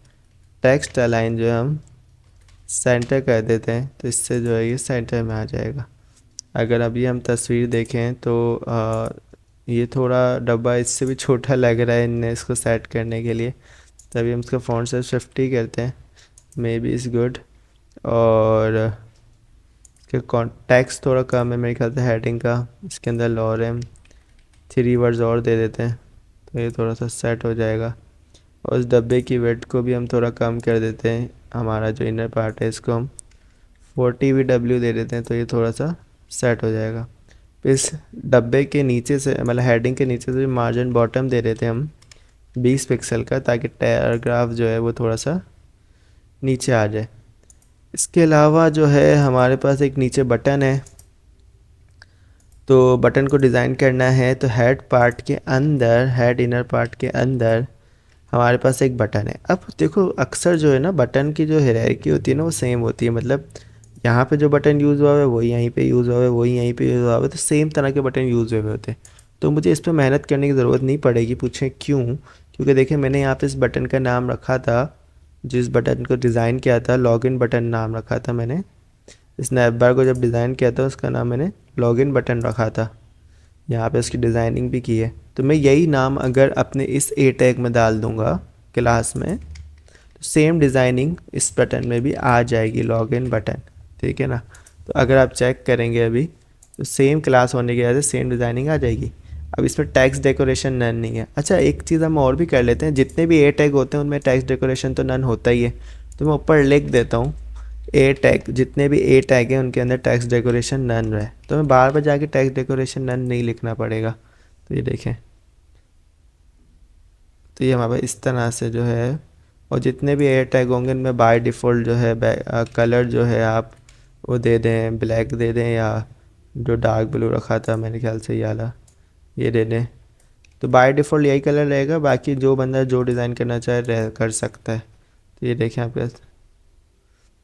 टेक्स्ट अलाइन जो है हम सेंटर कर देते हैं, तो इससे जो है ये सेंटर में आ जाएगा। अगर अभी हम तस्वीर देखें तो ये थोड़ा डब्बा इससे भी छोटा लग रहा है इनने इसको सेट करने के लिए, तभी हम इसका फ़ॉन्ट साइज 50 करते हैं, मे बी इज़ गुड। और इसका कॉन्टेक्स्ट थोड़ा कम है मेरे ख्याल से हेडिंग का, इसके अंदर लॉरेम 3 वर्ड्स और दे देते हैं तो ये थोड़ा सा सेट हो जाएगा। और इस डब्बे की वेट को भी हम थोड़ा कम कर देते हैं, हमारा जो इनर पार्ट है इसको हम 40 VW दे देते हैं तो ये थोड़ा सा सेट हो जाएगा। इस डब्बे के नीचे से मतलब हेडिंग के नीचे से मार्जिन बॉटम दे देते हैं हम 20 पिक्सल का, ताकि पैराग्राफ जो है वो थोड़ा सा नीचे आ जाए। इसके अलावा जो है हमारे पास एक नीचे बटन है, तो बटन को डिज़ाइन करना है तो हेड पार्ट के अंदर, हेड इनर पार्ट के अंदर हमारे पास एक बटन है। अब देखो अक्सर जो है ना बटन की जो हायरार्की होती है ना वो सेम होती है, मतलब यहाँ पे जो बटन यूज़ हुआ है वही यहीं पे यूज़ हुआ है, वही यहीं पे यूज़ हुआ है, तो सेम तरह के बटन यूज़ हुए होते हैं। तो मुझे इस पर मेहनत करने की ज़रूरत नहीं पड़ेगी। पूछें क्यों? क्योंकि देखिए मैंने यहाँ पे इस बटन का नाम रखा था, जिस बटन को डिज़ाइन किया था लॉगिन बटन नाम रखा था मैंने। स्नैप बार को जब डिज़ाइन किया था उसका नाम मैंने लॉगिन बटन रखा था, यहाँ पे उसकी डिज़ाइनिंग भी की है। तो मैं यही नाम अगर अपने इस ए टैग में डाल दूँगा क्लास में तो सेम डिज़ाइनिंग इस बटन में भी आ जाएगी, लॉगिन बटन, ठीक है ना। तो अगर आप चेक करेंगे अभी तो सेम क्लास होने की वजह से सेम डिज़ाइनिंग आ जाएगी। अब इसमें टैक्स डेकोरेशन नन नहीं है। अच्छा एक चीज़ हम और भी कर लेते हैं, जितने भी ए टैग होते हैं उनमें टैक्स डेकोरेशन तो नन होता ही है। तो मैं ऊपर लिख देता हूँ ए टैग, जितने भी ए टैग हैं उनके अंदर टेक्स्ट डेकोरेशन नन रहे, तो मैं बार बार जाके टेक्स्ट डेकोरेशन नन नहीं लिखना पड़ेगा। तो ये देखें, तो ये हमारे पास इस तरह से जो है, और जितने भी ए टैग होंगे इनमें बाय डिफ़ॉल्ट जो है कलर जो है आप वो दे दें, ब्लैक दे दें, या जो डार्क ब्लू रखा था मेरे ख्याल से ये वाला, ये दे दें। तो बाय डिफ़ॉल्ट यही कलर रहेगा, बाकी जो बंदा जो डिज़ाइन करना चाहे कर सकता है। तो ये देखें आपके पास,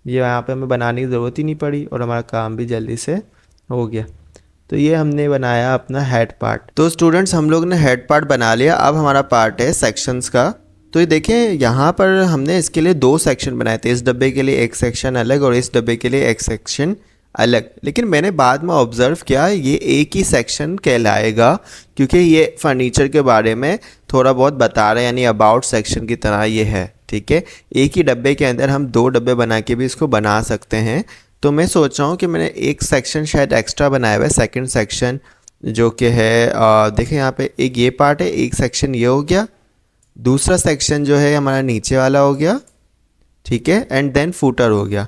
ये यहाँ पे हमें बनाने की ज़रूरत ही नहीं पड़ी और हमारा काम भी जल्दी से हो गया। तो ये हमने बनाया अपना हेड पार्ट। तो स्टूडेंट्स हम लोग ने हेड पार्ट बना लिया, अब हमारा पार्ट है सेक्शंस का। तो ये देखें यहाँ पर हमने इसके लिए 2 सेक्शन बनाए थे, इस डब्बे के लिए एक सेक्शन अलग और इस डब्बे के लिए एक सेक्शन अलग। लेकिन मैंने बाद में ऑब्ज़र्व किया ये एक ही सेक्शन कहलाएगा, क्योंकि ये फर्नीचर के बारे में थोड़ा बहुत बता रहे हैं, यानी अबाउट सेक्शन की तरह ये है। ठीक है, एक ही डब्बे के अंदर हम 2 डब्बे बना के भी इसको बना सकते हैं। तो मैं सोच रहा हूँ कि मैंने एक सेक्शन शायद एक्स्ट्रा बनाया हुआ है, सेकंड सेक्शन, जो कि है देखें यहाँ पे एक ये पार्ट है, एक सेक्शन ये हो गया, दूसरा सेक्शन जो है हमारा नीचे वाला हो गया, ठीक है, एंड देन फूटर हो गया।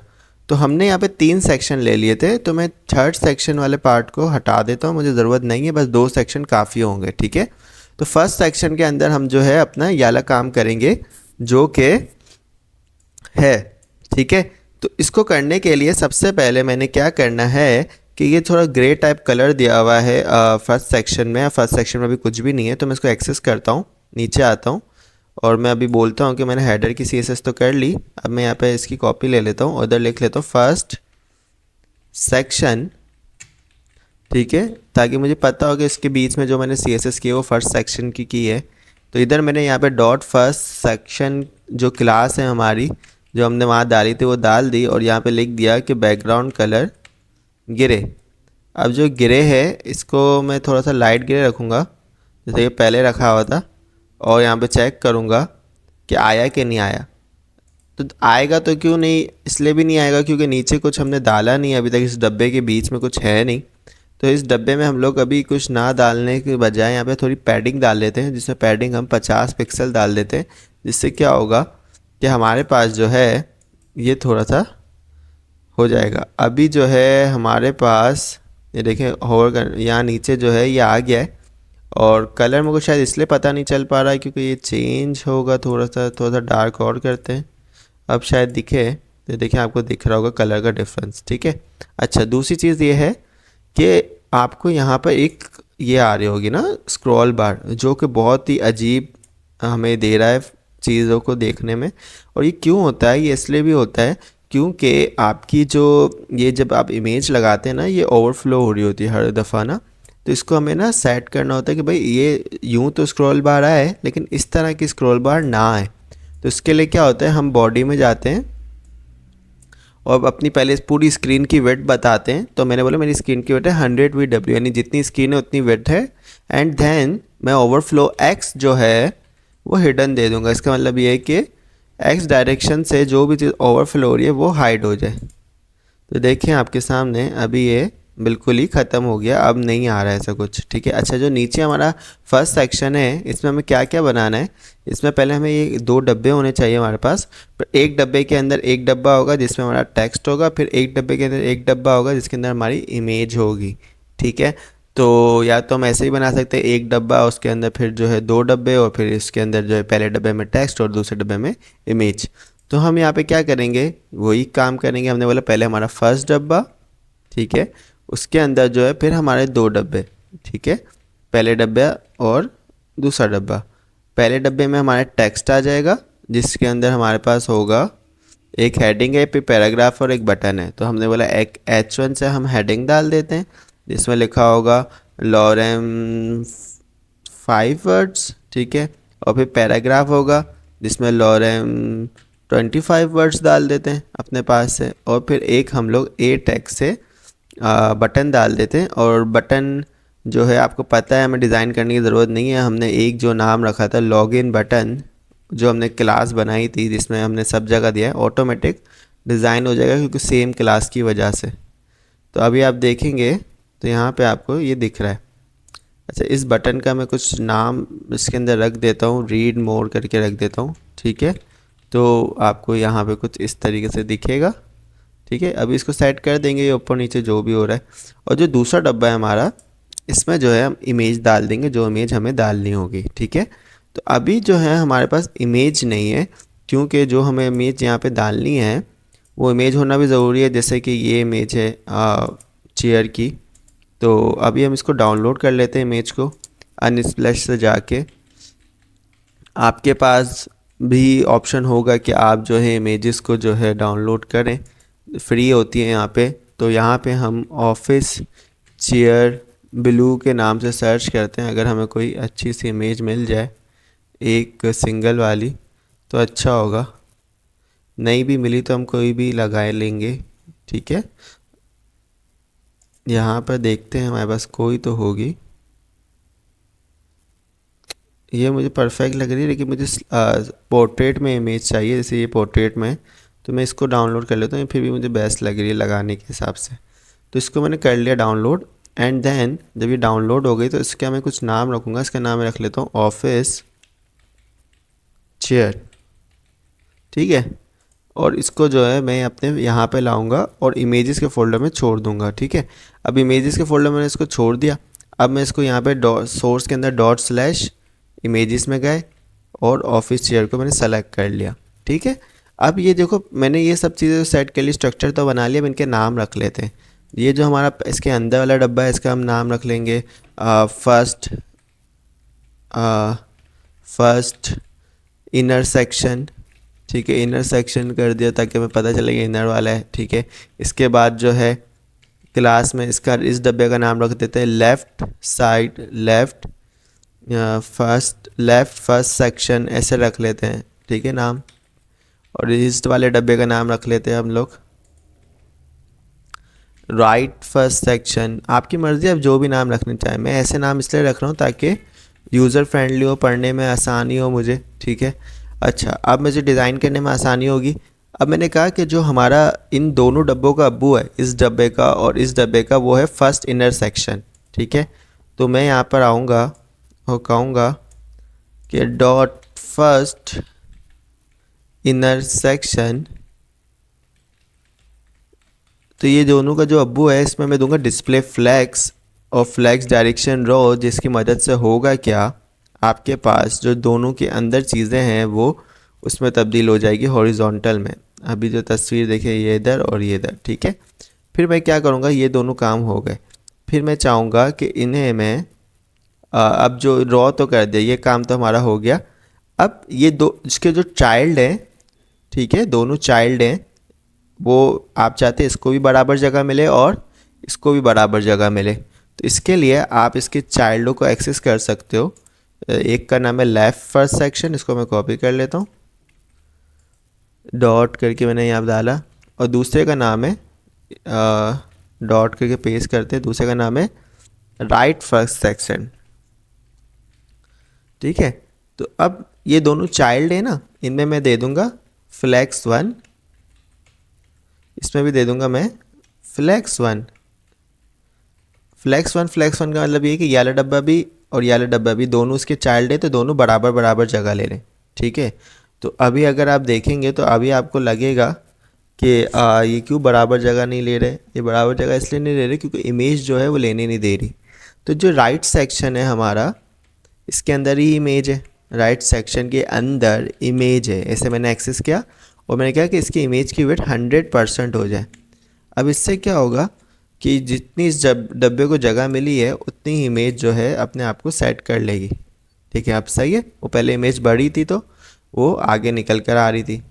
तो हमने यहाँ पे 3 सेक्शन ले लिए थे, तो मैं थर्ड सेक्शन वाले पार्ट को हटा देता हूँ, मुझे ज़रूरत नहीं है, बस 2 सेक्शन काफ़ी होंगे। ठीक है, तो फर्स्ट सेक्शन के अंदर हम जो है अपना ये वाला काम करेंगे जो कि है। ठीक है, तो इसको करने के लिए सबसे पहले मैंने क्या करना है कि ये थोड़ा ग्रे टाइप कलर दिया हुआ है फर्स्ट सेक्शन में, फर्स्ट सेक्शन में अभी कुछ भी नहीं है, तो मैं इसको एक्सेस करता हूँ, नीचे आता हूँ और मैं अभी बोलता हूँ कि मैंने हेडर की CSS तो कर ली। अब मैं यहाँ पे इसकी कॉपी ले लेता हूँ, उधर लिख लेता हूँ फर्स्ट सेक्शन। ठीक है, ताकि मुझे पता हो कि इसके बीच में जो मैंने CSS की है वो फर्स्ट सेक्शन की है। तो इधर मैंने यहाँ पे डॉट फर्स्ट सेक्शन जो क्लास है हमारी, जो हमने वहाँ डाली थी वो डाल दी, और यहाँ पे लिख दिया कि बैकग्राउंड कलर ग्रे। अब जो ग्रे है इसको मैं थोड़ा सा लाइट ग्रे रखूँगा, जैसे ये पहले रखा हुआ था, और यहाँ पे चेक करूँगा कि आया कि नहीं आया। तो आएगा तो क्यों नहीं, इसलिए भी नहीं आएगा क्योंकि नीचे कुछ हमने डाला नहीं अभी तक, इस डब्बे के बीच में कुछ है नहीं। तो इस डब्बे में हम लोग अभी कुछ ना डालने के बजाय यहाँ पे थोड़ी पैडिंग डाल लेते हैं, जिसमें पैडिंग हम 50 पिक्सल डाल देते हैं, जिससे क्या होगा कि हमारे पास जो है ये थोड़ा सा हो जाएगा। अभी जो है हमारे पास ये देखें और यहाँ नीचे जो है ये आ गया है, और कलर मेरे को शायद इसलिए पता नहीं चल पा रहा है क्योंकि ये चेंज होगा, थोड़ा सा डार्क और करते हैं, अब शायद दिखे। तो देखें आपको दिख रहा होगा कलर का डिफरेंस। ठीक है, अच्छा दूसरी चीज़ ये है कि आपको यहाँ पर एक ये आ रही होगी ना स्क्रॉल बार, जो कि बहुत ही अजीब हमें दे रहा है चीज़ों को देखने में। और ये क्यों होता है, ये इसलिए भी होता है क्योंकि आपकी जो ये जब आप इमेज लगाते हैं ना, ये ओवरफ्लो हो रही होती है हर दफ़ा ना, तो इसको हमें ना सेट करना होता है कि भाई ये यूँ तो स्क्रॉल बार आए लेकिन इस तरह की स्क्रॉल बार ना आए। तो इसके लिए क्या होता है, हम बॉडी में जाते हैं और अपनी पहले पूरी स्क्रीन की विड्थ बताते हैं। तो मैंने बोला मेरी स्क्रीन की विड्थ है 100 VW, यानी जितनी स्क्रीन है उतनी विड्थ है, एंड देन मैं ओवरफ्लो एक्स जो है वो हिडन दे दूंगा। इसका मतलब ये है कि एक्स डायरेक्शन से जो भी चीज़ ओवरफ्लो हो रही है वो हाइड हो जाए। तो देखें आपके सामने अभी ये बिल्कुल ही ख़त्म हो गया, अब नहीं आ रहा है ऐसा कुछ। ठीक है, अच्छा जो नीचे हमारा फर्स्ट सेक्शन है इसमें हमें क्या क्या बनाना है, इसमें पहले हमें ये 2 डब्बे होने चाहिए हमारे पास। एक डब्बे के अंदर एक डब्बा होगा जिसमें हमारा टेक्स्ट होगा, फिर एक डब्बे के अंदर एक डब्बा होगा जिसके अंदर हमारी इमेज होगी। ठीक है, तो या तो हम ऐसे ही बना सकते हैं, एक डब्बा उसके अंदर फिर जो है 2 डब्बे, और फिर इसके अंदर जो है पहले डब्बे में टेक्स्ट और दूसरे डब्बे में इमेज। तो हम यहाँ पे क्या करेंगे, वही काम करेंगे। हमने बोला पहले हमारा फर्स्ट डब्बा, ठीक है, उसके अंदर जो है फिर हमारे 2 डब्बे। ठीक है, पहले डब्बा और दूसरा डब्बा। पहले डब्बे में हमारे टेक्स्ट आ जाएगा जिसके अंदर हमारे पास होगा एक हेडिंग है, फिर पैराग्राफ और एक बटन है। तो हमने बोला एक H1 से हम हेडिंग डाल देते हैं जिसमें लिखा होगा लॉरेम 5 वर्ड्स। ठीक है, और फिर पैराग्राफ होगा जिसमें लॉरेम 25 वर्ड्स डाल देते हैं अपने पास से, और फिर एक हम लोग ए टैग से बटन डाल देते हैं। और बटन जो है आपको पता है हमें डिज़ाइन करने की ज़रूरत नहीं है, हमने एक जो नाम रखा था लॉगिन बटन, जो हमने क्लास बनाई थी जिसमें हमने सब जगह दिया है, ऑटोमेटिक डिज़ाइन हो जाएगा क्योंकि सेम क्लास की वजह से। तो अभी आप देखेंगे तो यहाँ पे आपको ये दिख रहा है। अच्छा इस बटन का मैं कुछ नाम इसके अंदर रख देता हूँ, रीड मोर करके रख देता हूँ। ठीक है, तो आपको यहाँ पे कुछ इस तरीके से दिखेगा। ठीक है, अभी इसको सेट कर देंगे, ये ऊपर नीचे जो भी हो रहा है। और जो दूसरा डब्बा है हमारा, इसमें जो है हम इमेज डाल देंगे, जो इमेज हमें डालनी होगी। ठीक है, तो अभी जो है हमारे पास इमेज नहीं है, क्योंकि जो हमें इमेज यहाँ पे डालनी है वो इमेज होना भी ज़रूरी है। जैसे कि ये इमेज है चेयर की, तो अभी हम इसको डाउनलोड कर लेते हैं इमेज को अनस्प्लैश से जाके। आपके पास भी ऑप्शन होगा कि आप जो है इमेजेस को जो है डाउनलोड करें, फ्री होती है यहाँ पे। तो यहाँ पे हम ऑफिस चेयर ब्लू के नाम से सर्च करते हैं। अगर हमें कोई अच्छी सी इमेज मिल जाए, एक सिंगल वाली, तो अच्छा होगा। नहीं भी मिली तो हम कोई भी लगाए लेंगे। ठीक है, यहाँ पर देखते हैं हमारे पास कोई तो होगी। ये मुझे परफेक्ट लग रही है, लेकिन मुझे पोर्ट्रेट में इमेज चाहिए। जैसे ये पोर्ट्रेट में, तो मैं इसको डाउनलोड कर लेता हूँ। फिर भी मुझे बेस्ट लग रही है लगाने के हिसाब से। तो इसको मैंने कर लिया डाउनलोड। एंड देन जब ये डाउनलोड हो गई तो इसका मैं कुछ नाम रखूँगा। इसका नाम मैं रख लेता हूँ ऑफिस चेयर। ठीक है, और इसको जो है मैं अपने यहाँ पे लाऊंगा और इमेजेस के फोल्डर में छोड़ दूंगा। ठीक है, अब इमेजेस के फोल्डर में मैंने इसको छोड़ दिया। अब मैं इसको यहाँ पे सोर्स के अंदर डॉट स्लैश इमेजेस में गए और ऑफिस चेयर को मैंने सेलेक्ट कर लिया। ठीक है, अब ये देखो मैंने ये सब चीज़ें सेट कर ली, स्ट्रक्चर तो बना लिया। अब इनके नाम रख लेते हैं। ये जो हमारा इसके अंदर वाला डब्बा है, इसका हम नाम रख लेंगे फर्स्ट इनर सेक्शन। ठीक है, इनर सेक्शन कर दिया ताकि हमें पता चले कि इनर वाला है। ठीक है, इसके बाद जो है क्लास में इसका इस डब्बे का नाम रख देते हैं left side left first section, ऐसे रख लेते हैं। ठीक है नाम। और इस वाले डब्बे का नाम रख लेते हैं हम लोग राइट फर्स्ट सेक्शन। आपकी मर्ज़ी, आप जो भी नाम रखना चाहें। मैं ऐसे नाम इसलिए रख रहा हूँ ताकि यूज़र फ्रेंडली हो, पढ़ने में आसानी हो मुझे। ठीक है, अच्छा अब मुझे डिज़ाइन करने में आसानी होगी। अब मैंने कहा कि जो हमारा इन दोनों डब्बों का अब्बू है, इस डब्बे का और इस डब्बे का, वो है फर्स्ट इनर सेक्शन। ठीक है, तो मैं यहाँ पर आऊँगा और कहूँगा कि डॉट फर्स्ट इनर सेक्शन। तो ये दोनों का जो अब्बू है, इसमें मैं दूंगा डिस्प्ले फ्लैग्स और फ्लैग्स डायरेक्शन रो, जिसकी मदद से होगा क्या, आपके पास जो दोनों के अंदर चीज़ें हैं वो उसमें तब्दील हो जाएगी हॉरिजॉन्टल में। अभी जो तस्वीर देखिए, ये इधर और ये इधर। ठीक है, फिर मैं क्या करूँगा, ये दोनों काम हो गए। फिर मैं चाहूँगा कि इन्हें मैं अब जो रॉ तो कर दिया, ये काम तो हमारा हो गया। अब ये दो इसके जो चाइल्ड हैं, ठीक है, दोनों चाइल्ड हैं, वो आप चाहते हैं इसको भी बराबर जगह मिले और इसको भी बराबर जगह मिले। तो इसके लिए आप इसके चाइल्डों को एक्सेस कर सकते हो। एक का नाम है लेफ़्ट फर्स्ट सेक्शन, इसको मैं कॉपी कर लेता हूँ, डॉट करके मैंने यहाँ डाला। और दूसरे का नाम है डॉट करके पेस्ट करते हैं, दूसरे का नाम है राइट फर्स्ट सेक्शन। ठीक है, तो अब ये दोनों चाइल्ड है ना, इनमें मैं दे दूंगा फ्लैक्स 1, इसमें भी दे दूंगा मैं फ्लैक्स 1। फ्लैक्स 1 का मतलब ये कि ये वाला डब्बा भी और ये वाला डब्बा भी दोनों उसके चाइल्ड है, तो दोनों बराबर बराबर जगह ले लें। ठीक है, तो अभी अगर आप देखेंगे तो अभी आपको लगेगा कि ये क्यों बराबर जगह नहीं ले रहे। ये बराबर जगह इसलिए नहीं ले रहे क्योंकि इमेज जो है वो लेने नहीं दे रही। तो जो राइट सेक्शन है हमारा, इसके अंदर ही इमेज है, राइट सेक्शन के अंदर इमेज है। ऐसे मैंने एक्सेस किया और मैंने कहा कि इसकी इमेज की वेट 100% हो जाए। अब इससे क्या होगा कि जितनी इस डब्बे को जगह मिली है उतनी ही इमेज जो है अपने आप को सेट कर लेगी। ठीक है, अब सही है। वो पहले इमेज बड़ी थी तो वो आगे निकल कर आ रही थी।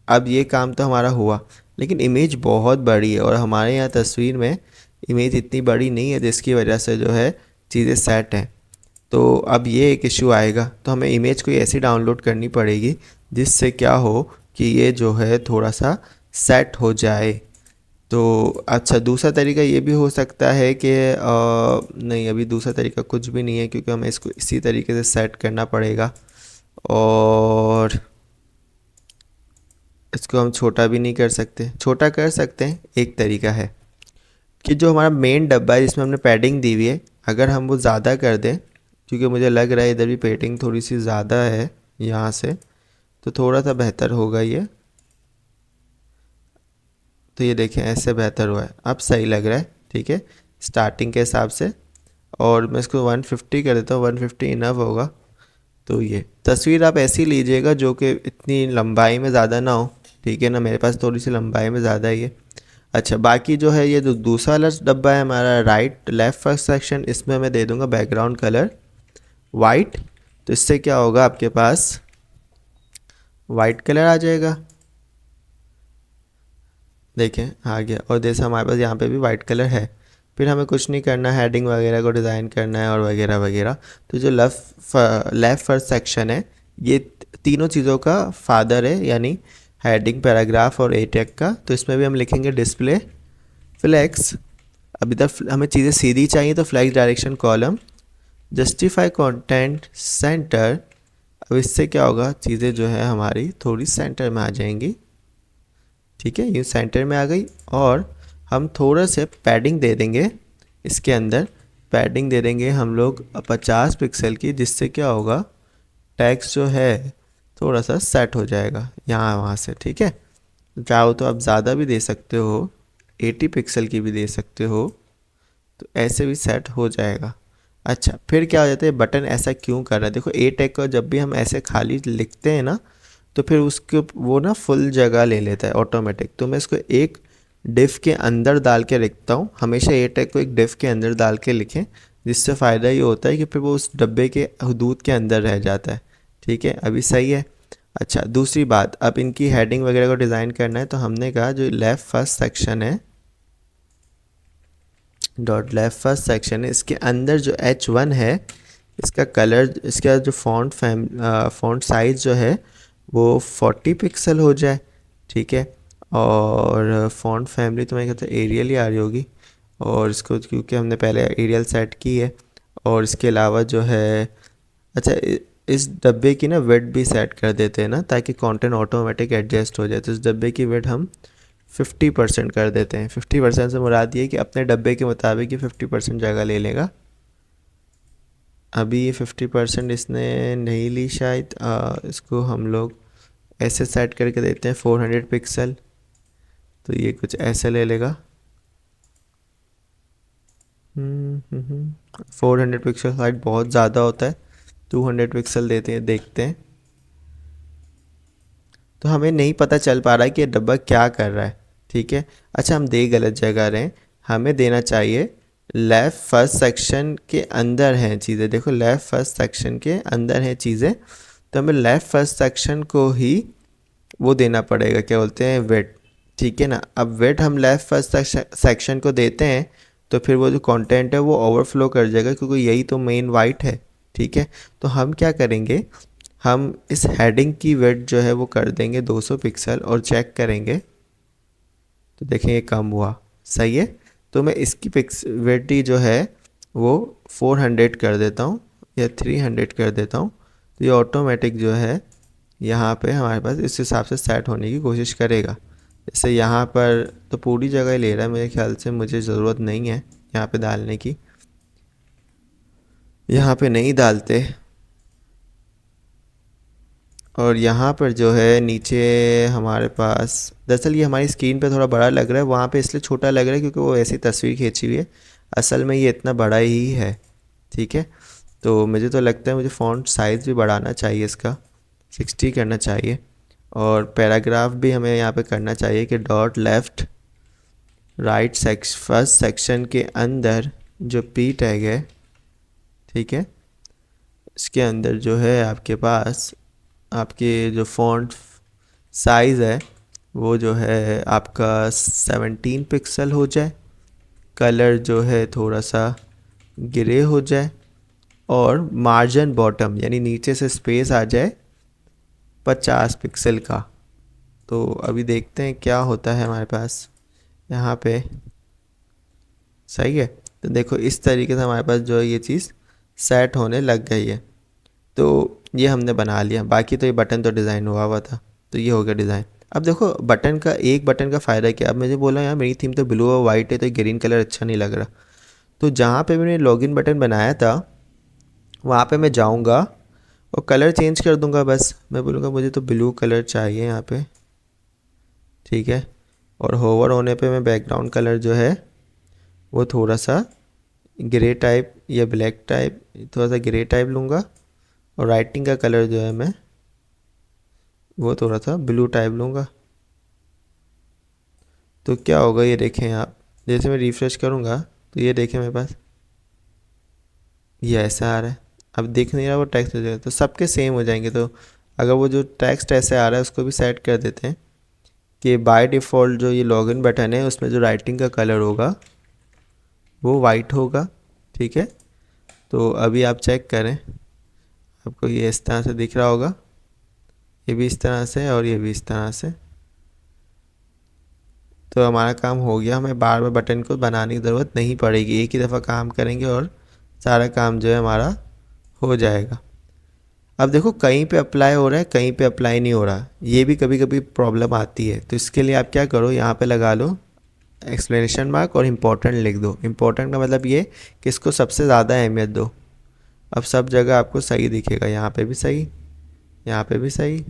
अब ये काम तो हमारा हुआ, लेकिन इमेज बहुत बड़ी है और हमारे यहाँ तस्वीर में इमेज इतनी बड़ी नहीं है, जिसकी वजह से जो है चीज़ें सेट हैं। तो अब ये एक इशू आएगा, तो हमें इमेज कोई ऐसी डाउनलोड करनी पड़ेगी जिससे क्या हो कि ये जो है थोड़ा सा सेट हो जाए। तो अच्छा, दूसरा तरीका ये भी हो सकता है कि नहीं, अभी दूसरा तरीका कुछ भी नहीं है, क्योंकि हमें इसको इसी तरीके से सेट करना पड़ेगा। और इसको हम छोटा भी नहीं कर सकते। छोटा कर सकते हैं, एक तरीका है कि जो हमारा मेन डब्बा है जिसमें हमने पैडिंग दी हुई है, अगर हम वो ज़्यादा कर दें, क्योंकि मुझे लग रहा है इधर भी पैडिंग थोड़ी सी ज़्यादा है यहाँ से, तो थोड़ा सा बेहतर होगा ये। तो ये देखें ऐसे बेहतर हुआ है, अब सही लग रहा है। ठीक है, स्टार्टिंग के हिसाब से। और मैं इसको 150 कर देता हूँ, 150 इनफ होगा। तो ये तस्वीर आप ऐसी लीजिएगा जो कि इतनी लंबाई में ज़्यादा ना हो। ठीक है ना, मेरे पास थोड़ी सी लंबाई में ज़्यादा ही है। अच्छा, बाकी जो है ये जो दूसरा वाला डब्बा है हमारा राइट लेफ़्ट फर्स्ट सेक्शन, इसमें मैं दे दूँगा बैकग्राउंड कलर वाइट। तो इससे क्या होगा, आपके पास वाइट कलर आ जाएगा। देखें आ गया। और जैसे हमारे पास यहाँ पे भी वाइट कलर है। फिर हमें कुछ नहीं करना, हेडिंग वगैरह को डिज़ाइन करना है और वगैरह वगैरह। तो जो लेफ़्ट फर्स्ट सेक्शन है, ये तीनों चीज़ों का फादर है, यानी हेडिंग, पैराग्राफ और ए टैग का। तो इसमें भी हम लिखेंगे डिस्प्ले फ्लेक्स। अब इधर हमें चीज़ें सीधी चाहिए, तो flex direction column, justify content center. अब इससे क्या होगा, चीज़ें जो है हमारी थोड़ी सेंटर में आ जाएंगी। ठीक है, ये सेंटर में आ गई। और हम थोड़ा से पैडिंग दे देंगे इसके अंदर। पैडिंग दे देंगे हम लोग 50 पिक्सल की, जिससे क्या होगा, टेक्स्ट जो है थोड़ा सा सेट हो जाएगा यहाँ वहाँ से। ठीक है, चाहो तो आप ज़्यादा भी दे सकते हो, 80 पिक्सल की भी दे सकते हो, तो ऐसे भी सेट हो जाएगा। अच्छा, फिर क्या हो जाता है, बटन ऐसा क्यों कर रहा है, देखो ए टैग का जब भी हम ऐसे खाली लिखते हैं ना, तो फिर उसके वो ना फुल जगह ले लेता है ऑटोमेटिक। तो मैं इसको एक डिफ के अंदर डाल के लिखता हूँ, हमेशा ए टैग को एक डिफ के अंदर डाल के लिखें, जिससे फ़ायदा ये होता है कि फिर वो उस डब्बे के हदूद के अंदर रह जाता है। ठीक है, अभी सही है। अच्छा, दूसरी बात, अब इनकी हेडिंग वगैरह को डिज़ाइन करना है, तो हमने कहा जो लेफ़्ट फर्स्ट सेक्शन है, डॉट लेफ़्ट फर्स्ट सेक्शन है, इसके अंदर जो H1 है, इसका कलर, इसका जो फ़ॉन्ट साइज़ जो है वो 40 पिक्सल हो जाए। ठीक है, और फ़ॉन्ट फैमिली तो मैं कहता हूँ एरियल ही आ रही होगी, और इसको क्योंकि हमने पहले एरियल सेट की है। और इसके अलावा जो है, अच्छा इस डब्बे की ना वेट भी सेट कर देते हैं ना, ताकि कंटेंट ऑटोमेटिक एडजस्ट हो जाए। तो इस डब्बे की वेट हम 50% कर देते हैं। 50% से मुराद ये कि अपने डब्बे के मुताबिक ये 50% जगह ले लेगा। अभी ये 50% इसने नहीं ली शायद। इसको हम लोग ऐसे सेट करके देते हैं 400 पिक्सल, तो ये कुछ ऐसे ले लेगा। 400 पिक्सल हाइट बहुत ज़्यादा होता है, 200 पिक्सल देते हैं, देखते हैं। तो हमें नहीं पता चल पा रहा है कि ये डब्बा क्या कर रहा है। ठीक है, अच्छा हम दे गलत जगह रहे हैं, हमें देना चाहिए लेफ़्ट फर्स्ट सेक्शन के अंदर हैं चीज़ें। देखो लेफ़्ट फर्स्ट सेक्शन के अंदर हैं चीज़ें, तो हमें लेफ़्ट फर्स्ट सेक्शन को ही वो देना पड़ेगा, क्या बोलते हैं, वेट। ठीक है ना, अब वेट हम लेफ़्ट फर्स्ट सेक्शन को देते हैं, तो फिर वो जो कंटेंट है वो ओवरफ्लो कर जाएगा, क्योंकि यही तो मेन वाइट है। ठीक है, तो हम क्या करेंगे, हम इस हेडिंग की वेट जो है वो कर देंगे 200 पिक्सल और चेक करेंगे, तो देखें ये कम हुआ। सही है, तो मैं इसकी वेट ही जो है वो 400 कर देता हूँ या 300 कर देता हूँ। तो ये ऑटोमेटिक जो है यहाँ पे हमारे पास इस हिसाब से सेट होने की कोशिश करेगा। जैसे यहाँ पर तो पूरी जगह ही ले रहा है, मेरे ख्याल से मुझे ज़रूरत नहीं है यहाँ पे डालने की, यहाँ पे नहीं डालते। और यहाँ पर जो है नीचे हमारे पास, दरअसल ये हमारी स्क्रीन पे थोड़ा बड़ा लग रहा है, वहाँ पे इसलिए छोटा लग रहा है क्योंकि वो ऐसी तस्वीर खींची हुई है, असल में ये इतना बड़ा ही है। ठीक है, तो मुझे तो लगता है मुझे फ़ॉन्ट साइज़ भी बढ़ाना चाहिए, इसका 60 करना चाहिए। और पैराग्राफ भी हमें यहाँ पे करना चाहिए कि dot left right first section के अंदर जो पी टैग है, ठीक है, इसके अंदर जो है आपके पास आपके जो फ़ॉन्ट साइज़ है वो जो है आपका 17 पिक्सल हो जाए, कलर जो है थोड़ा सा ग्रे हो जाए, और मार्जिन बॉटम यानी नीचे से स्पेस आ जाए 50 पिक्सल का। तो अभी देखते हैं क्या होता है हमारे पास यहाँ पे। सही है, तो देखो इस तरीके से हमारे पास जो है ये चीज़ सेट होने लग गई है। तो ये हमने बना लिया, बाकी तो ये बटन तो डिज़ाइन हुआ हुआ था, तो ये हो गया डिज़ाइन। अब देखो बटन का, एक बटन का फ़ायदा क्या, अब मुझे बोला यार मेरी थीम तो ब्लू और वाइट है, तो ग्रीन कलर अच्छा नहीं लग रहा। तो जहाँ पे मैंने लॉगिन बटन बनाया था वहाँ पे मैं जाऊँगा और कलर चेंज कर दूंगा, बस मैं बोलूँगा मुझे तो ब्लू कलर चाहिए यहाँ पे, ठीक है। और होवर होने पे मैं बैकग्राउंड कलर जो है वो थोड़ा सा ग्रे टाइप या ब्लैक टाइप, थोड़ा सा ग्रे टाइप लूँगा। और राइटिंग का कलर जो है मैं वो थोड़ा सा ब्लू टाइप लूँगा। तो क्या होगा ये देखें आप, जैसे मैं रिफ़्रेश करूँगा तो ये देखें मेरे पास ये ऐसा आ रहा है। अब दिख नहीं रहा वो टेक्स्ट हो जाएगा, तो सबके सेम हो जाएंगे। तो अगर वो जो टेक्स्ट ऐसे आ रहा है उसको भी सेट कर देते हैं कि बाय डिफ़ॉल्ट जो ये लॉगिन बटन है उसमें जो राइटिंग का कलर होगा वो वाइट होगा, ठीक है। तो अभी आप चेक करें, आपको ये इस तरह से दिख रहा होगा, ये भी इस तरह से और ये भी इस तरह से। तो हमारा काम हो गया, हमें बार बार बटन को बनाने की ज़रूरत नहीं पड़ेगी, एक ही दफ़ा काम करेंगे और सारा काम जो है हमारा हो जाएगा। अब देखो कहीं पे अप्लाई हो रहा है, कहीं पे अप्लाई नहीं हो रहा, ये भी कभी कभी प्रॉब्लम आती है। तो इसके लिए आप क्या करो, यहाँ पे लगा लो एक्सप्लेनेशन मार्क और इम्पोर्टेंट लिख दो। इम्पोर्टेंट का मतलब ये कि इसको सबसे ज़्यादा अहमियत दो। अब सब जगह आपको सही दिखेगा, यहाँ पे भी सही, यहाँ पे भी सही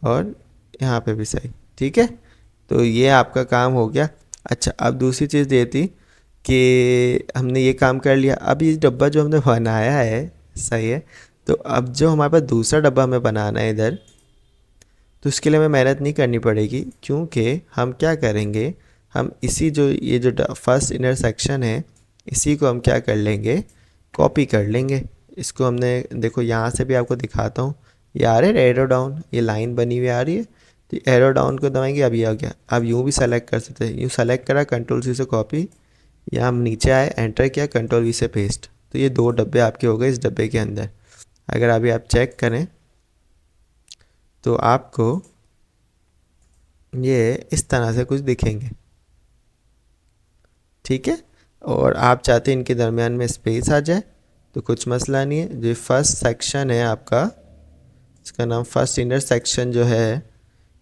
और यहाँ पे भी सही, ठीक है। तो ये आपका काम हो गया। अच्छा, अब दूसरी चीज़ ये थी कि हमने ये काम कर लिया। अब ये डब्बा जो हमने बनाया है सही है, तो अब जो हमारे पास दूसरा डब्बा हमें बनाना है इधर, तो उसके लिए हमें मेहनत नहीं करनी पड़ेगी, क्योंकि हम क्या करेंगे, हम इसी जो ये जो फर्स्ट इनर सेक्शन है इसी को हम क्या कर लेंगे, कॉपी कर लेंगे। इसको हमने देखो यहाँ से भी आपको दिखाता हूँ, ये आ रहा है एरो डाउन, ये लाइन बनी हुई आ रही है। तो एरो डाउन को दबाएंगे, अब ये आ गया। अब यूँ भी सेलेक्ट कर सकते हैं, यूँ सेलेक्ट करा कंट्रोल सी से कॉपी, या हम नीचे आए एंटर किया कंट्रोल वी से पेस्ट। तो ये दो डब्बे आपके हो गए इस डब्बे के अंदर। अगर अभी आप चेक करें तो आपको ये इस तरह से कुछ दिखेंगे, ठीक है। और आप चाहते हैं इनके दरमियान में स्पेस आ जाए तो कुछ मसला नहीं है। जो फर्स्ट सेक्शन है आपका, इसका नाम फर्स्ट इनर सेक्शन जो है,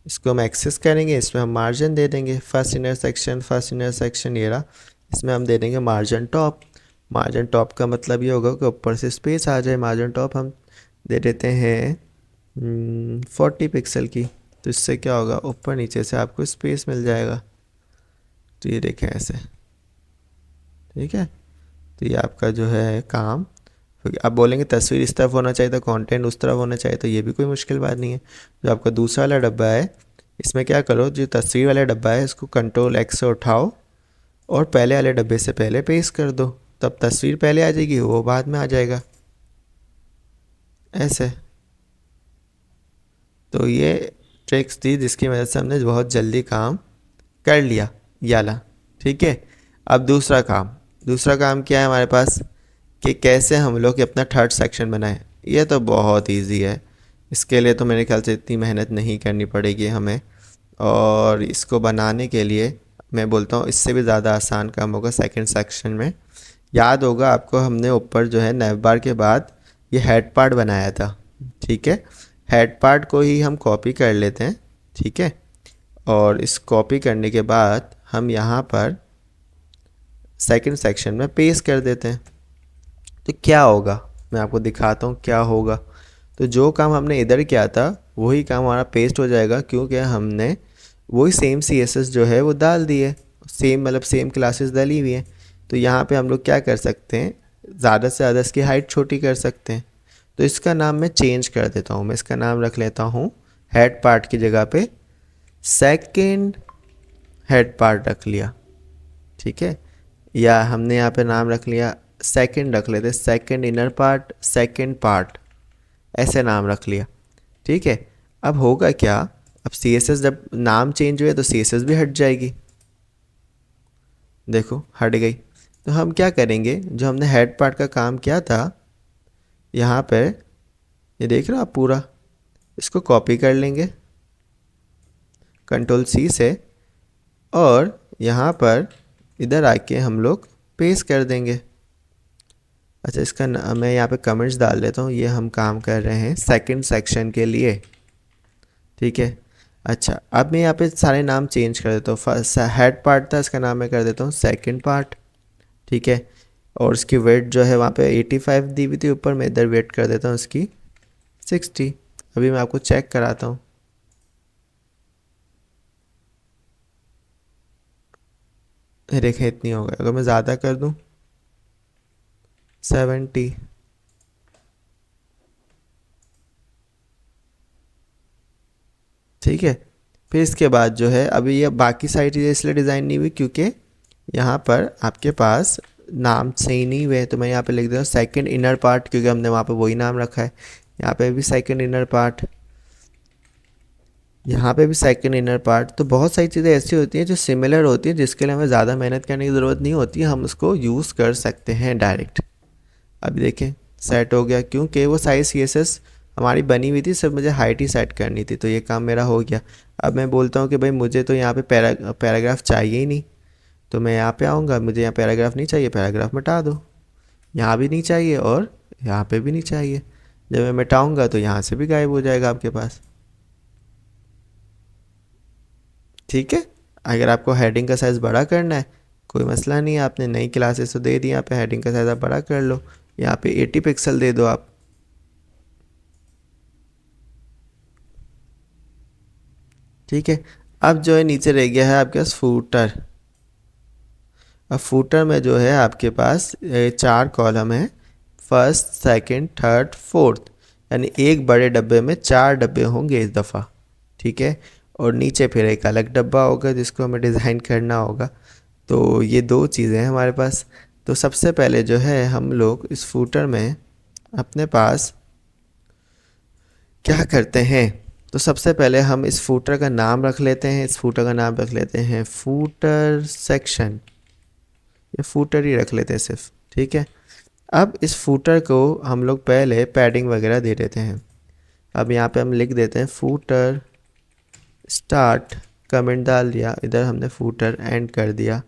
इसको हम एक्सेस करेंगे, इसमें हम मार्जिन दे देंगे। First inner section, first inner section ये रहा, इसमें हम दे देंगे मार्जिन टॉप। मार्जिन टॉप का मतलब ये होगा कि ऊपर से स्पेस आ जाए। मार्जिन टॉप हम दे देते हैं 40 पिक्सल की, तो इससे क्या होगा, ऊपर नीचे से आपको स्पेस मिल जाएगा। तो ये देखें ऐसे, ठीक है। तो ये आपका जो है काम, क्योंकि आप बोलेंगे तस्वीर इस तरफ होना चाहिए था, कंटेंट उस तरफ होना चाहिए, तो ये भी कोई मुश्किल बात नहीं है। जो आपका दूसरा वाला डब्बा है इसमें क्या करो, जो तस्वीर वाला डब्बा है इसको कंट्रोल एक्स से उठाओ और पहले वाले डब्बे से पहले पेस्ट कर दो, तब तस्वीर पहले आ जाएगी, वो बाद में आ जाएगा ऐसे। तो ये ट्रिक्स थी जिसकी वजह से हमने बहुत जल्दी काम कर लिया याला, ठीक है। अब दूसरा काम क्या है हमारे पास, कि कैसे हम लोग अपना थर्ड सेक्शन बनाएं। ये तो बहुत इजी है, इसके लिए तो मेरे ख्याल से इतनी मेहनत नहीं करनी पड़ेगी हमें। और इसको बनाने के लिए मैं बोलता हूँ इससे भी ज़्यादा आसान काम होगा सेकंड सेक्शन में। याद होगा आपको, हमने ऊपर जो है नैव बार के बाद ये हेड पार्ट बनाया था, ठीक है। हेड पार्ट को ही हम कॉपी कर लेते हैं, ठीक है। और इस कॉपी करने के बाद हम यहाँ पर सेकंड सेक्शन में पेस्ट कर देते हैं। तो क्या होगा मैं आपको दिखाता हूँ क्या होगा। तो जो काम हमने इधर किया था वही काम हमारा पेस्ट हो जाएगा, क्योंकि हमने वही सेम CSS जो है वो डाल दिए, सेम मतलब सेम क्लासेस डाली हुई हैं। तो यहाँ पे हम लोग क्या कर सकते हैं, ज़्यादा से ज़्यादा इसकी हाइट छोटी कर सकते हैं। तो इसका नाम मैं चेंज कर देता हूँ, मैं इसका नाम रख लेता हूँ हेड पार्ट की जगह पे सेकंड हेड पार्ट रख लिया, ठीक है। या हमने यहाँ पे नाम रख लिया सेकंड, रख लेते second inner part, second part, ऐसे नाम रख लिया, ठीक है। अब होगा क्या, अब CSS जब नाम चेंज हुए तो CSS भी हट जाएगी, देखो हट गई। तो हम क्या करेंगे, जो हमने हेड पार्ट का काम किया था यहाँ पर, ये देख रहे हो आप पूरा, इसको कॉपी कर लेंगे कंट्रोल C से, और यहाँ पर इधर आके हम लोग पेस्ट कर देंगे। अच्छा, इसका मैं यहाँ पे कमेंट्स डाल देता हूँ, ये हम काम कर रहे हैं सेकंड सेक्शन के लिए, ठीक है। अच्छा, अब मैं यहाँ पे सारे नाम चेंज कर देता हूँ। फर्स्ट हेड पार्ट था, इसका नाम मैं कर देता हूँ सेकंड पार्ट, ठीक है। और उसकी वेट जो है वहाँ पे 85 दी हुई थी ऊपर, मैं इधर वेट कर देता हूँ इसकी 60। अभी मैं आपको चेक कराता हूँ। ये देखें इतनी हो गई। अगर मैं ज़्यादा कर दूँ 70। ठीक है। फिर इसके बाद जो है अभी ये बाकी सारी चीज़ें इसलिए डिज़ाइन नहीं हुई क्योंकि यहाँ पर आपके पास नाम सही नहीं हुए, तो मैं यहाँ पे लिख देता हूँ सेकंड इनर पार्ट, क्योंकि हमने वहाँ पे वही नाम रखा है। यहाँ पे भी सेकंड इनर पार्ट, यहाँ पे भी सेकंड इनर पार्ट। तो बहुत सारी चीज़ें ऐसी होती हैं जो सिमिलर होती हैं, जिसके लिए हमें ज़्यादा मेहनत करने की ज़रूरत नहीं होती, हम उसको यूज़ कर सकते हैं डायरेक्ट। अभी देखें सेट हो गया, क्योंकि वो सारी CSS हमारी बनी हुई थी, सिर्फ मुझे हाइट ही सेट करनी थी, तो ये काम मेरा हो गया। अब मैं बोलता हूँ कि भाई मुझे तो यहाँ पे पैराग्राफ चाहिए ही नहीं, तो मैं यहाँ पे आऊँगा, मुझे यहाँ पैराग्राफ नहीं चाहिए, पैराग्राफ मिटा दो। यहाँ भी नहीं चाहिए और यहाँ पे भी नहीं चाहिए। जब मैं मिटाऊँगा तो यहाँ से भी गायब हो जाएगा आपके पास। ठीक है। अगर आपको हेडिंग का साइज़ बड़ा करना है, कोई मसला नहीं है, आपने नई क्लासेस तो दे दी, यहाँ पे हेडिंग का साइज़ आप बड़ा कर लो, यहाँ पे 80 पिक्सल दे दो आप। ठीक है। अब जो है नीचे रह गया है आपके पास फूटर। अब फूटर में जो है आपके पास 4 कॉलम है, फर्स्ट सेकंड थर्ड फोर्थ, यानी एक बड़े डब्बे में 4 डब्बे होंगे इस दफ़ा। ठीक है। और नीचे फिर एक अलग डब्बा होगा जिसको हमें डिज़ाइन करना होगा। तो ये 2 चीज़ें हैं हमारे पास। तो सबसे पहले जो है हम लोग इस फूटर में अपने पास क्या करते हैं, तो सबसे पहले हम इस फूटर का नाम रख लेते हैं। इस फूटर का नाम रख लेते हैं फूटर सेक्शन, या फूटर ही रख लेते हैं सिर्फ। ठीक है। अब इस फूटर को हम लोग पहले पैडिंग वगैरह दे देते हैं। अब यहाँ पे हम लिख देते हैं फूटर स्टार्ट, कमेंट डाल दिया, इधर हमने फूटर एंड कर दिया।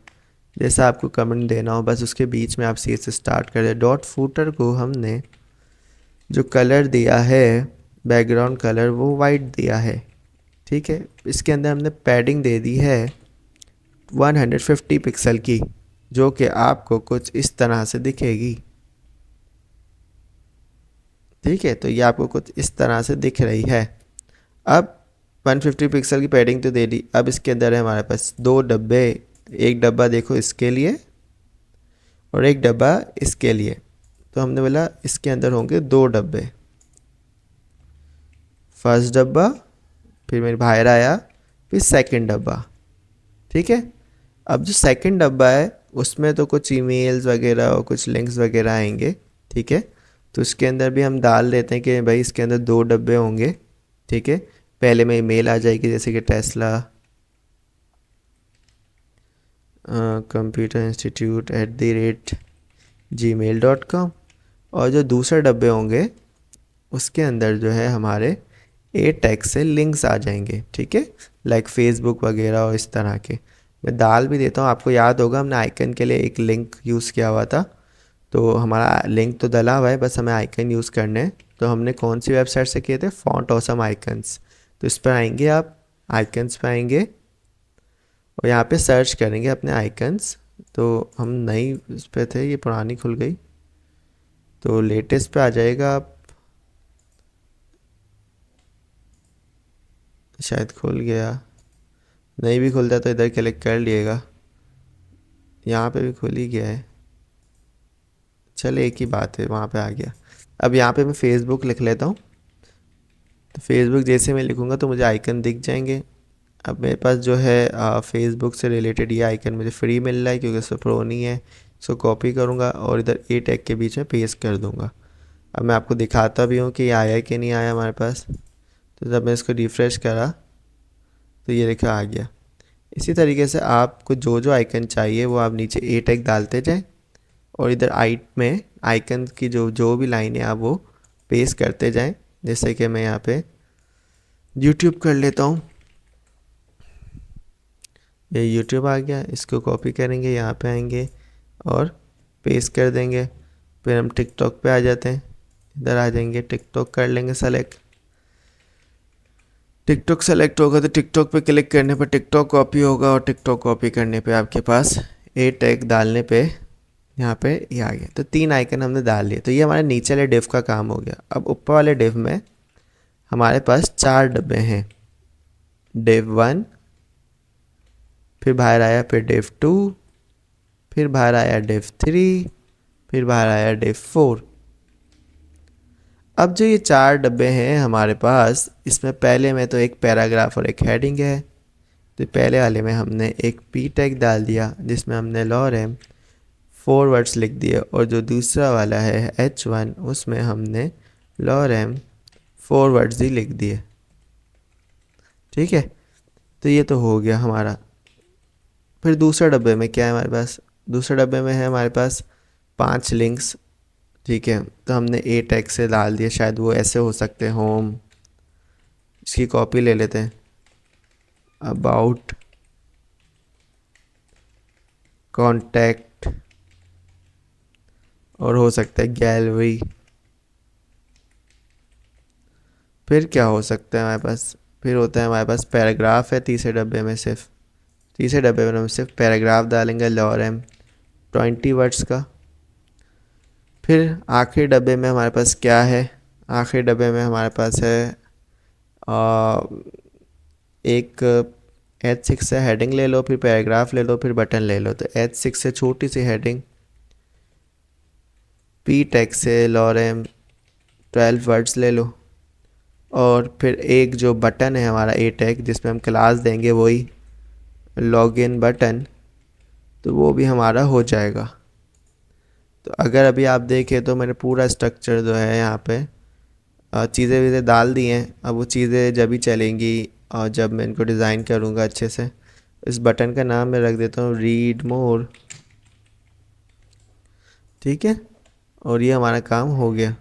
जैसा आपको कमेंट देना हो बस उसके बीच में आप सी से स्टार्ट कर दे। डॉट फूटर को हमने जो कलर दिया है, बैकग्राउंड कलर, वो वाइट दिया है। ठीक है। इसके अंदर हमने पैडिंग दे दी है 150 पिक्सल की, जो कि आपको कुछ इस तरह से दिखेगी। ठीक है। तो ये आपको कुछ इस तरह से दिख रही है। अब 150 पिक्सल की पैडिंग तो दे दी। अब इसके अंदर है हमारे पास 2 डब्बे, एक डब्बा देखो इसके लिए और एक डब्बा इसके लिए। तो हमने बोला इसके अंदर होंगे 2 डब्बे, फर्स्ट डब्बा, फिर मेरे बाहर आया, फिर सेकंड डब्बा। ठीक है। अब जो सेकंड डब्बा है उसमें तो कुछ ईमेल्स वगैरह और कुछ लिंक्स वगैरह आएंगे। ठीक है। तो इसके अंदर भी हम डाल देते हैं कि भाई इसके अंदर 2 डब्बे होंगे। ठीक है। पहले में ईमेल आ जाएगी जैसे कि टेस्ला computer institute@gmail.com, और जो दूसरे डब्बे होंगे उसके अंदर जो है हमारे ए टैग से लिंक्स आ जाएंगे। ठीक है। लाइक फेसबुक वगैरह और इस तरह के। मैं डाल भी देता हूँ, आपको याद होगा हमने आइकन के लिए एक लिंक यूज़ किया हुआ था, तो हमारा लिंक तो डला हुआ है, बस हमें आइकन यूज़ करने हैं। तो हमने कौन सी वेबसाइट से किए थे, फॉन्ट ऑसम आइकन्स। तो इस पर आएंगे आप, आइकन्स पे आएंगे और यहाँ पे सर्च करेंगे अपने आइकन्स। तो हम नई इस पे थे, ये पुरानी खुल गई, तो लेटेस्ट पे आ जाएगा आप, शायद खुल गया, नहीं भी खुलता तो इधर क्लिक कर लिएगा, यहाँ पे भी खुल ही गया है, चले एक ही बात है, वहाँ पे आ गया। अब यहाँ पे मैं फ़ेसबुक लिख लेता हूँ, तो फेसबुक जैसे मैं लिखूँगा तो मुझे आइकन दिख जाएंगे। अब मेरे पास जो है फेसबुक से रिलेटेड ये आइकन मुझे फ्री मिल रहा है क्योंकि इससे प्रो नहीं है। इसको कॉपी करूँगा और इधर ए टैग के बीच में पेस्ट कर दूँगा। अब मैं आपको दिखाता भी हूँ कि ये आया कि नहीं आया हमारे पास। तो जब मैं इसको रिफ़्रेश करा तो ये लिखा आ गया। इसी तरीके से आपको जो जो आइकन चाहिए वो आप नीचे ए टैग डालते जाएँ और इधर आई में आइकन की जो जो भी लाइनें आप वो पेस्ट करते जाएं। जैसे कि मैं यहाँ पे यूट्यूब कर लेता हूँ, ये यूट्यूब आ गया, इसको कॉपी करेंगे, यहाँ पे आएंगे और पेस्ट कर देंगे। फिर हम टिकटॉक पे आ जाते हैं, इधर आ जाएंगे, टिकटॉक कर लेंगे सेलेक्ट। टिकटॉक सेलेक्ट होगा तो टिकटॉक पे क्लिक करने पर टिकटॉक कॉपी होगा और टिकटॉक कॉपी करने पे आपके पास ए टैग डालने पे यहाँ पे ये आ गया। तो 3 आइकन हमने डाल लिए, तो ये हमारे नीचे वाले डिव का काम हो गया। अब ऊपर वाले डिव में हमारे पास 4 डब्बे हैं, div 1, फिर बाहर आया फिर div 2, फिर बाहर आया div 3, फिर बाहर आया div 4। अब जो ये 4 डब्बे हैं हमारे पास, इसमें पहले में तो एक पैराग्राफ और एक हेडिंग है। तो पहले वाले में हमने एक पी टैग डाल दिया जिसमें हमने lorem 4 वर्ड्स लिख दिए, और जो दूसरा वाला है h1 उसमें हमने lorem 4 वर्ड्स ही लिख दिए। ठीक है, तो ये तो हो गया हमारा। फिर दूसरे डब्बे में क्या है हमारे पास? दूसरे डब्बे में है हमारे पास 5 लिंक्स। ठीक है, तो हमने ए टैग से डाल दिया, शायद वो ऐसे हो सकते हैं, होम, इसकी कॉपी ले लेते हैं, अबाउट, कॉन्टैक्ट, और हो सकता है गैलरी। फिर क्या हो सकता है हमारे पास? फिर होता है हमारे पास पैराग्राफ है तीसरे डब्बे में, सिर्फ तीसरे डब्बे में हम सिर्फ पैराग्राफ डालेंगे lorem 20 वर्ड्स का। फिर आखिरी डब्बे में हमारे पास क्या है? आखिरी डब्बे में हमारे पास है एक H6 से हेडिंग ले लो, फिर पैराग्राफ ले लो, फिर बटन ले लो। तो H6 से छोटी सी हेडिंग, पी टैग से lorem 12 वर्ड्स ले लो, और फिर एक जो बटन है हमारा ए टैग जिसमें हम क्लास देंगे वही लॉगिन बटन, तो वो भी हमारा हो जाएगा। तो अगर अभी आप देखें तो मैंने पूरा स्ट्रक्चर जो है यहाँ पे चीज़ें वीज़ें डाल दी हैं। अब वो चीज़ें जब भी चलेंगी और जब मैं इनको डिज़ाइन करूँगा अच्छे से। इस बटन का नाम मैं रख देता हूँ रीड मोर। ठीक है, और ये हमारा काम हो गया।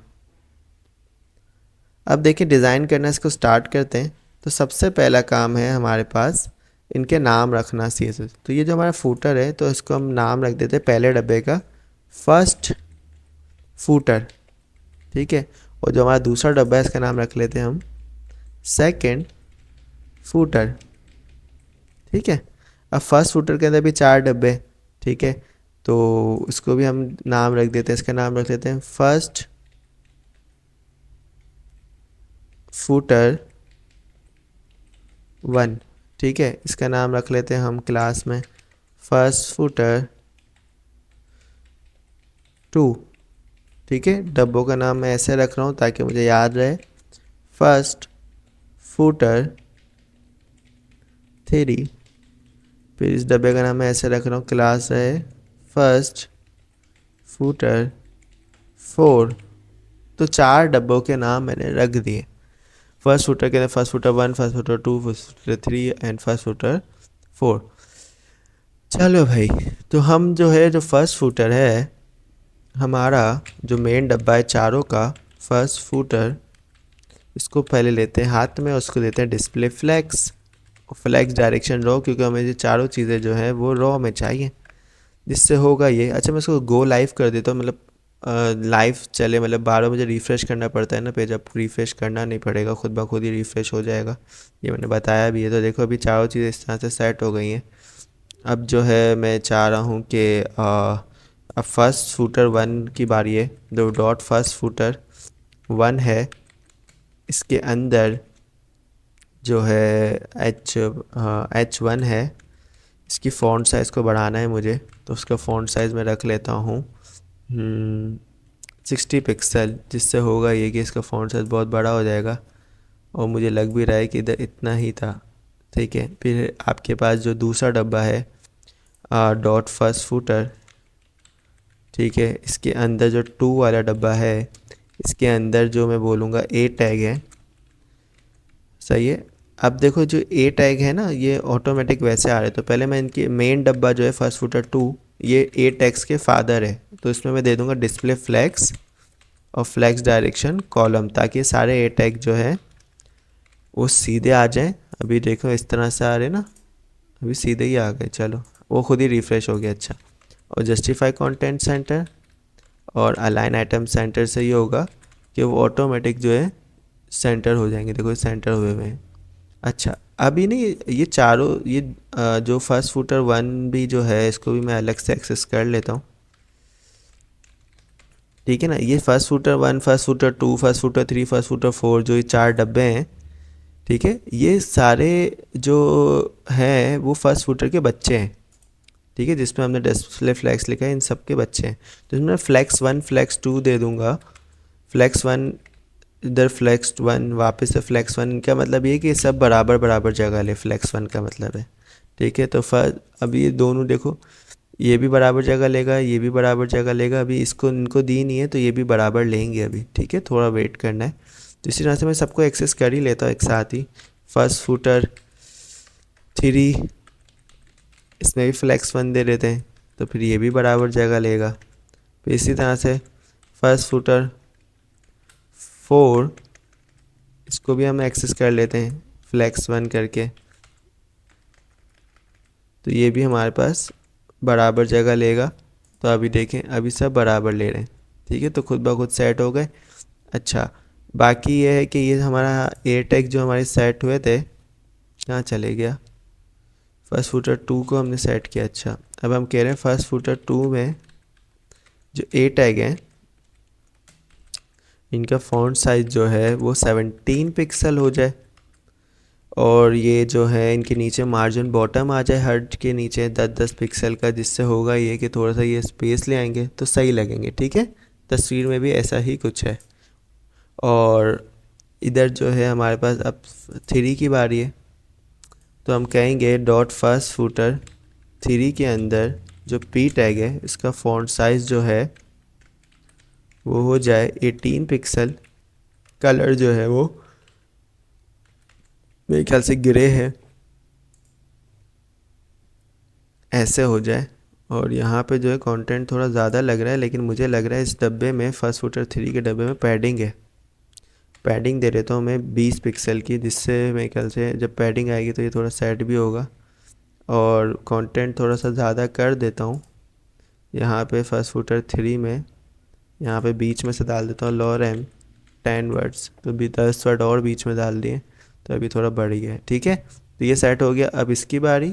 अब देखिए डिज़ाइन करना, इसको स्टार्ट करते हैं। तो सबसे पहला काम है हमारे पास इनके नाम रखना CSS। तो ये जो हमारा फूटर है तो इसको हम नाम रख देते हैं पहले डब्बे का फर्स्ट फूटर। ठीक है, और जो हमारा दूसरा डब्बा है इसका नाम रख लेते हैं हम सेकंड फूटर। ठीक है, अब फर्स्ट फूटर के अंदर भी 4 डब्बे। ठीक है, तो इसको भी हम नाम रख देते हैं, इसका नाम रख देते हैं फर्स्ट फूटर 1। ठीक है, इसका नाम रख लेते हैं हम क्लास में फर्स्ट फूटर 2। ठीक है, डब्बों का नाम मैं ऐसे रख रहा हूँ ताकि मुझे याद रहे, फर्स्ट फूटर 3। फिर इस डब्बे का नाम मैं ऐसे रख रहा हूँ, क्लास रहे फर्स्ट फूटर 4। तो 4 डब्बों के नाम मैंने रख दिए। फर्स्ट फूटर के अंदर first footer 1, first footer 2, first footer 3 and first footer 4। चलो भाई, तो हम जो है जो फर्स्ट फूटर है हमारा, जो मेन डब्बा है चारों का, फर्स्ट फूटर, इसको पहले लेते हैं हाथ में, उसको देते हैं डिस्प्ले फ्लेक्स, फ्लेक्स डायरेक्शन रो, क्योंकि हमें ये चारों चीज़ें जो है वो रो में चाहिए, जिससे होगा ये। अच्छा, मैं इसको गो लाइव कर देता हूँ, मतलब लाइव चले, मतलब 12 बजे रिफ़्रेश करना पड़ता है ना पेज, अब रिफ़्रेश करना नहीं पड़ेगा, खुद ब खुद ही रिफ़्रेश हो जाएगा। ये मैंने बताया भी है। तो देखो अभी चारों चीज़ें इस तरह से सेट हो गई हैं। अब जो है मैं चाह रहा हूँ कि अब फर्स्ट फूटर 1 की बारी है। जो डॉट फर्स्ट फूटर 1 है इसके अंदर जो है H1 है, इसकी फ़ॉन्ट साइज़ को बढ़ाना है मुझे, तो उसका फ़ॉन्ट साइज़ मैं रख लेता हूँ 60 पिक्सल, जिससे होगा ये कि इसका फ़ॉन्ट साइज़ बहुत बड़ा हो जाएगा, और मुझे लग भी रहा है कि इधर इतना ही था। ठीक है, फिर आपके पास जो दूसरा डब्बा है डॉट फर्स्ट फूटर, ठीक है, इसके अंदर जो 2 वाला डब्बा है, इसके अंदर जो मैं बोलूँगा ए टैग है। सही है, अब देखो जो ए टैग है ना, ये ऑटोमेटिक वैसे आ रहे, तो पहले मैं इनकी मेन डब्बा जो है फर्स्ट फूटर 2, ये ए टैग्स के फादर है, तो इसमें मैं दे दूंगा डिस्प्ले फ्लैग्स और फ्लैग्स डायरेक्शन कॉलम, ताकि सारे ए टैग जो है वो सीधे आ जाएं। अभी देखो इस तरह से आ रहे ना, अभी सीधे ही आ गए, चलो वो खुद ही रिफ़्रेश हो गया। अच्छा, और जस्टिफाई कंटेंट सेंटर और अलाइन आइटम सेंटर से ये होगा कि वो ऑटोमेटिक जो है सेंटर हो जाएंगे। देखो सेंटर हुए हुए हैं। अच्छा, अभी नहीं, ये चारों, ये जो फर्स्ट फूटर 1 भी जो है, इसको भी मैं अलग से एक्सेस कर लेता हूँ। ठीक है ना। ये first footer 1, first footer 2, first footer 3, first footer 4, जो ये 4 डब्बे हैं, ठीक है, ये सारे जो हैं वो फर्स्ट फुटर के बच्चे हैं, ठीक है, जिसमें हमने डिस्प्ले फ्लैक्स लिखा है इन सब के बच्चे हैं। तो इसमें फ्लैक्स 1 फ्लैक्स 2 दे दूंगा, फ्लैक्स 1 इधर, फ्लैक्स 1 वापस से फ्लैक्स 1, का मतलब ये कि सब बराबर बराबर जगह ले, फ्लैक्स 1 का मतलब है, ठीक है। तो अब ये दोनों देखो, ये भी बराबर जगह लेगा, ये भी बराबर जगह लेगा, अभी इसको इनको दी नहीं है तो ये भी बराबर लेंगे अभी, ठीक है, थोड़ा वेट करना है। तो इसी तरह से मैं सबको एक्सेस कर ही लेता हूँ एक साथ ही। फर्स्ट फुटर 3, इसमें भी फ्लैक्स 1 दे देते हैं, तो फिर ये भी बराबर जगह लेगा। फिर इसी तरह से फर्स्ट फुटर 4, इसको भी हम एक्सेस कर लेते हैं फ्लैक्स 1 करके, तो ये भी हमारे पास बराबर जगह लेगा। तो अभी देखें, अभी सब बराबर ले रहे हैं, ठीक है, तो खुद ब खुद सेट हो गए। अच्छा, बाकी ये है कि ये हमारा एयर टैग जो हमारे सेट हुए थे, कहाँ चले गया, फर्स्ट फुटर 2 को हमने सेट किया। अच्छा, अब हम कह रहे हैं फर्स्ट फुटर 2 में जो ए टैग हैं, इनका फॉन्ट साइज जो है वो 17 पिक्सल हो जाए, और ये जो है इनके नीचे मार्जिन बॉटम आ जाए हर्ट के नीचे 10-10 पिक्सल का, जिससे होगा ये कि थोड़ा सा ये स्पेस ले आएंगे तो सही लगेंगे, ठीक है। तस्वीर में भी ऐसा ही कुछ है। और इधर जो है हमारे पास अब 3 की बारी है, तो हम कहेंगे डॉट फर्स्ट फुटर 3 के अंदर जो पी टैग है, इसका फॉन्ट साइज़ जो है वो हो जाए 18 पिक्सल, कलर जो है वो मेरे ख्याल से ग्रे है, ऐसे हो जाए। और यहाँ पे जो है कंटेंट थोड़ा ज़्यादा लग रहा है, लेकिन मुझे लग रहा है इस डब्बे में, फर्स्ट फुटर 3 के डब्बे में पैडिंग है। पैडिंग दे देता हूँ मैं 20 पिक्सल की, जिससे मेरे ख्याल से जब पैडिंग आएगी तो ये थोड़ा सेट भी होगा। और कंटेंट थोड़ा सा ज़्यादा कर देता हूँ यहाँ पे फर्स्ट फुटर 3 में, यहाँ पे बीच में से डाल देता हूँ लॉरेम 10 वर्ड्स, तो भी 10 वर्ड और बीच में डाल दिए, तो अभी थोड़ा बढ़ गया है, ठीक है। तो ये सेट हो गया। अब इसकी बारी,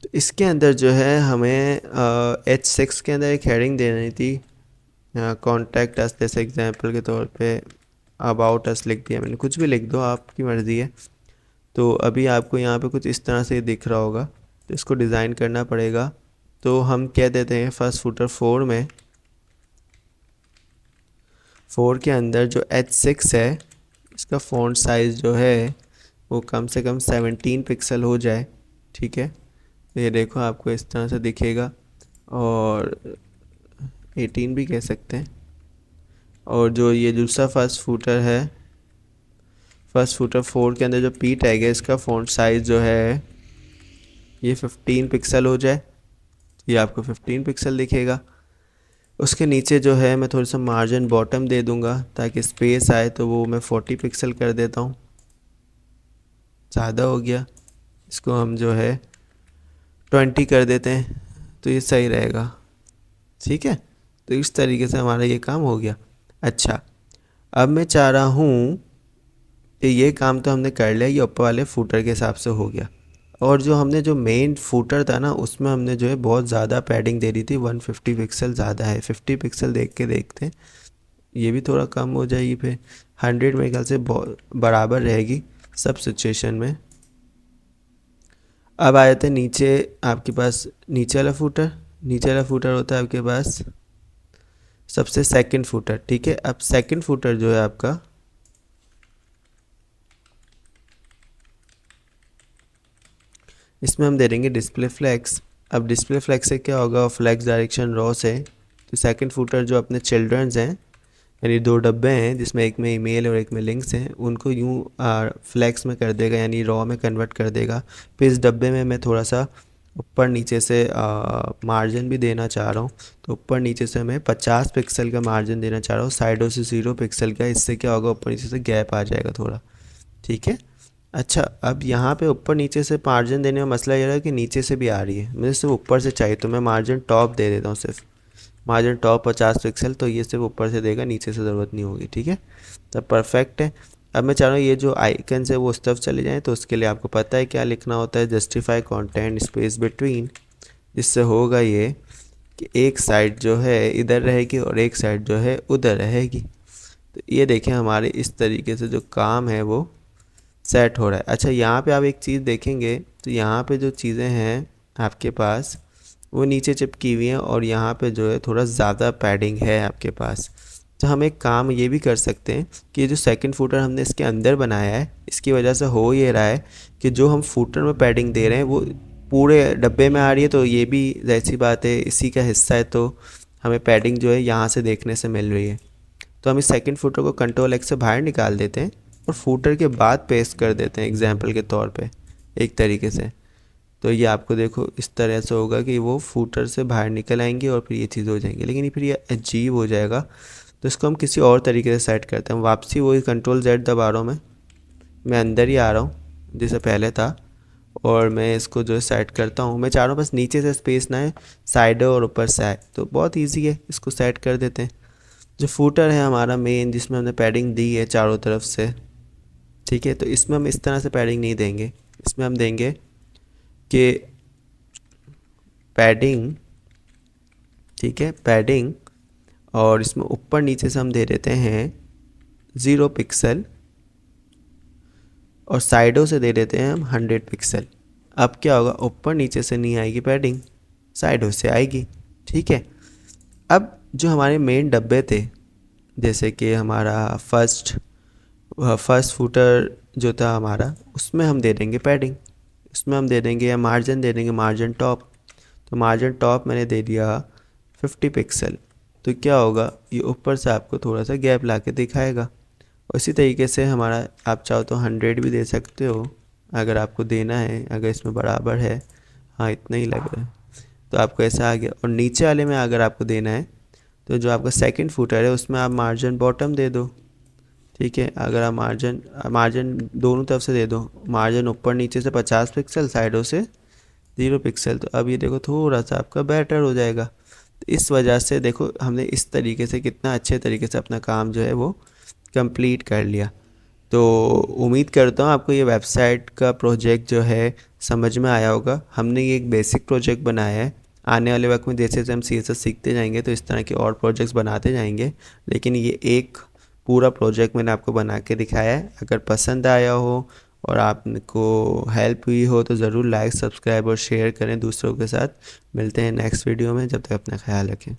तो इसके अंदर जो है हमें H6 के अंदर एक हेडिंग देनी थी, कॉन्टैक्ट अस, जैसे एग्जांपल के तौर पे अबाउट अस लिख दिया मैंने, कुछ भी लिख दो, आपकी मर्ज़ी है। तो अभी आपको यहाँ पे कुछ इस तरह से दिख रहा होगा, तो इसको डिज़ाइन करना पड़ेगा। तो हम कह देते हैं फर्स्ट फुटर 4 में, 4 के अंदर जो H6 है, इसका फ़ॉन्ट साइज़ जो है वो कम से कम 17 पिक्सल हो जाए, ठीक है। तो ये देखो आपको इस तरह से दिखेगा, और 18 भी कह सकते हैं। और जो ये दूसरा फर्स्ट फुटर है, फर्स्ट फुटर 4 के अंदर जो पी टैग है, इसका फ़ॉन्ट साइज़ जो है ये 15 पिक्सल हो जाए, ये आपको 15 पिक्सल दिखेगा। उसके नीचे जो है मैं थोड़ा सा मार्जिन बॉटम दे दूंगा ताकि स्पेस आए, तो वो मैं 40 पिक्सल कर देता हूँ, ज़्यादा हो गया, इसको हम जो है 20 कर देते हैं, तो ये सही रहेगा, ठीक है। तो इस तरीके से हमारा ये काम हो गया। अच्छा, अब मैं चाह रहा हूँ कि ये काम तो हमने कर लिया, ये ऊपर वाले फुटर के हिसाब से हो गया। और जो हमने जो मेन फुटर था ना, उसमें हमने जो है बहुत ज़्यादा पैडिंग दे दी थी, 150 पिक्सल ज़्यादा है, 50 पिक्सल देख के देखते हैं, ये भी थोड़ा कम हो जाएगी, फिर 100 मेरे ख्याल से बहुत बराबर रहेगी सब सिचुएशन में। अब आ जाते हैं नीचे, आपके पास नीचे वाला फुटर, नीचे वाला फुटर होता है आपके पास सबसे सेकंड फुटर, ठीक है। अब सेकंड फुटर जो है आपका, इसमें हम दे देंगे डिस्प्ले फ्लैक्स। अब डिस्प्ले फ्लैक्स से क्या होगा, फ्लैक्स डायरेक्शन रॉ से, तो सेकंड फुटर जो अपने चिल्ड्रंस हैं, यानी 2 डब्बे हैं जिसमें एक में ईमेल और एक में लिंक्स हैं, उनको यूँ फ्लैक्स में कर देगा, यानी रॉ में कन्वर्ट कर देगा। फिर इस डब्बे में मैं थोड़ा सा ऊपर नीचे से मार्जिन भी देना चाह रहा हूँ, तो ऊपर नीचे से मैं 50 पिक्सल का मार्जिन देना चाह रहा हूँ, साइडों से 0 पिक्सल का, इससे क्या होगा ऊपर नीचे से गैप आ जाएगा थोड़ा, ठीक है। अच्छा, अब यहाँ पे ऊपर नीचे से मार्जिन देने में मसला ये रहा है कि नीचे से भी आ रही है, मुझे सिर्फ ऊपर से चाहिए, तो मैं मार्जिन टॉप दे देता हूँ, सिर्फ मार्जिन टॉप 50 पिक्सल, तो ये सिर्फ ऊपर से देगा, नीचे से ज़रूरत नहीं होगी, ठीक है। तब परफेक्ट है। अब मैं चाह रहा हूँ ये जो आइकन है वो उस तरफ चले जाएँ, तो उसके लिए आपको पता है क्या लिखना होता है, जस्टिफाई कंटेंट स्पेस बिटवीन, जिससे होगा ये कि एक साइड जो है इधर रहेगी और एक साइड जो है उधर रहेगी। तो ये देखें हमारे इस तरीके से जो काम है वो सेट हो रहा है। अच्छा, यहाँ पे आप एक चीज़ देखेंगे तो यहाँ पे जो चीज़ें हैं आपके पास वो नीचे चिपकी हुई हैं और यहाँ पे जो है थोड़ा ज़्यादा पैडिंग है आपके पास। तो हम एक काम ये भी कर सकते हैं कि जो सेकंड फुटर हमने इसके अंदर बनाया है, इसकी वजह से हो ये रहा है कि जो हम फुटर में पैडिंग दे रहे हैं वो पूरे डब्बे में आ रही है। तो ये भी जैसी बात है, इसी का हिस्सा है, तो हमें पैडिंग जो है यहाँ से देखने से मिल रही है। तो हम इस सेकंड फुटर को कंट्रोल एक्स से बाहर निकाल देते हैं और फुटर के बाद पेस्ट कर देते हैं एग्जाम्पल के तौर पे एक तरीके से। तो ये आपको देखो इस तरह से होगा कि वो फुटर से बाहर निकल आएंगे और फिर ये चीज़ हो जाएंगी, लेकिन फिर ये अजीब हो जाएगा। तो इसको हम किसी और तरीके से सेट करते हैं। वापसी वही कंट्रोल जेड दबा रहा हूँ, मैं अंदर ही आ रहा हूँ जैसे पहले था, और मैं इसको जो है सेट करता हूँ। मैं चाह रहा हूँ बस नीचे से स्पेस ना है, साइड और ऊपर से आए, तो बहुत इजी है, इसको सेट कर देते हैं। जो फुटर है हमारा मेन, जिसमें हमने पैडिंग दी है चारों तरफ से, ठीक है, तो इसमें हम इस तरह से पैडिंग नहीं देंगे। इसमें हम देंगे कि पैडिंग, ठीक है, पैडिंग, और इसमें ऊपर नीचे से हम दे देते हैं 0 पिक्सल और साइडों से दे देते हैं हम 100 पिक्सल। अब क्या होगा, ऊपर नीचे से नहीं आएगी पैडिंग, साइडों से आएगी, ठीक है। अब जो हमारे मेन डब्बे थे, जैसे कि हमारा फर्स्ट फुटर जो था हमारा, उसमें हम दे देंगे पैडिंग, उसमें हम दे देंगे या मार्जिन दे देंगे, मार्जिन टॉप। तो मार्जिन टॉप मैंने दे दिया 50 पिक्सल। तो क्या होगा, ये ऊपर से आपको थोड़ा सा गैप ला के दिखाएगा। और इसी तरीके से हमारा, आप चाहो तो 100 भी दे सकते हो अगर आपको देना है, अगर इसमें बराबर है, हाँ इतना ही लग रहा है, तो आपको ऐसा आ गया। और नीचे वाले में अगर आपको देना है तो जो आपका सेकंड फुटर है उसमें आप मार्जिन बॉटम दे दो, ठीक है। अगर आप मार्जिन दोनों तरफ से दे दो, मार्जिन ऊपर नीचे से 50 पिक्सल, साइडों से 0 पिक्सल, तो अब ये देखो थोड़ा सा आपका बेटर हो जाएगा। तो इस वजह से देखो हमने इस तरीके से कितना अच्छे तरीके से अपना काम जो है वो कंप्लीट कर लिया। तो उम्मीद करता हूँ आपको ये वेबसाइट का प्रोजेक्ट जो है समझ में आया होगा। हमने ये एक बेसिक प्रोजेक्ट बनाया है, आने वाले वक्त में जैसे जैसे हम CSS सीखते जाएंगे तो इस तरह के और प्रोजेक्ट्स बनाते जाएंगे, लेकिन ये एक पूरा प्रोजेक्ट मैंने आपको बना के दिखाया है। अगर पसंद आया हो और आपको हेल्प हुई हो तो ज़रूर लाइक, सब्सक्राइब और शेयर करें दूसरों के साथ। मिलते हैं नेक्स्ट वीडियो में, जब तक अपना ख्याल रखें।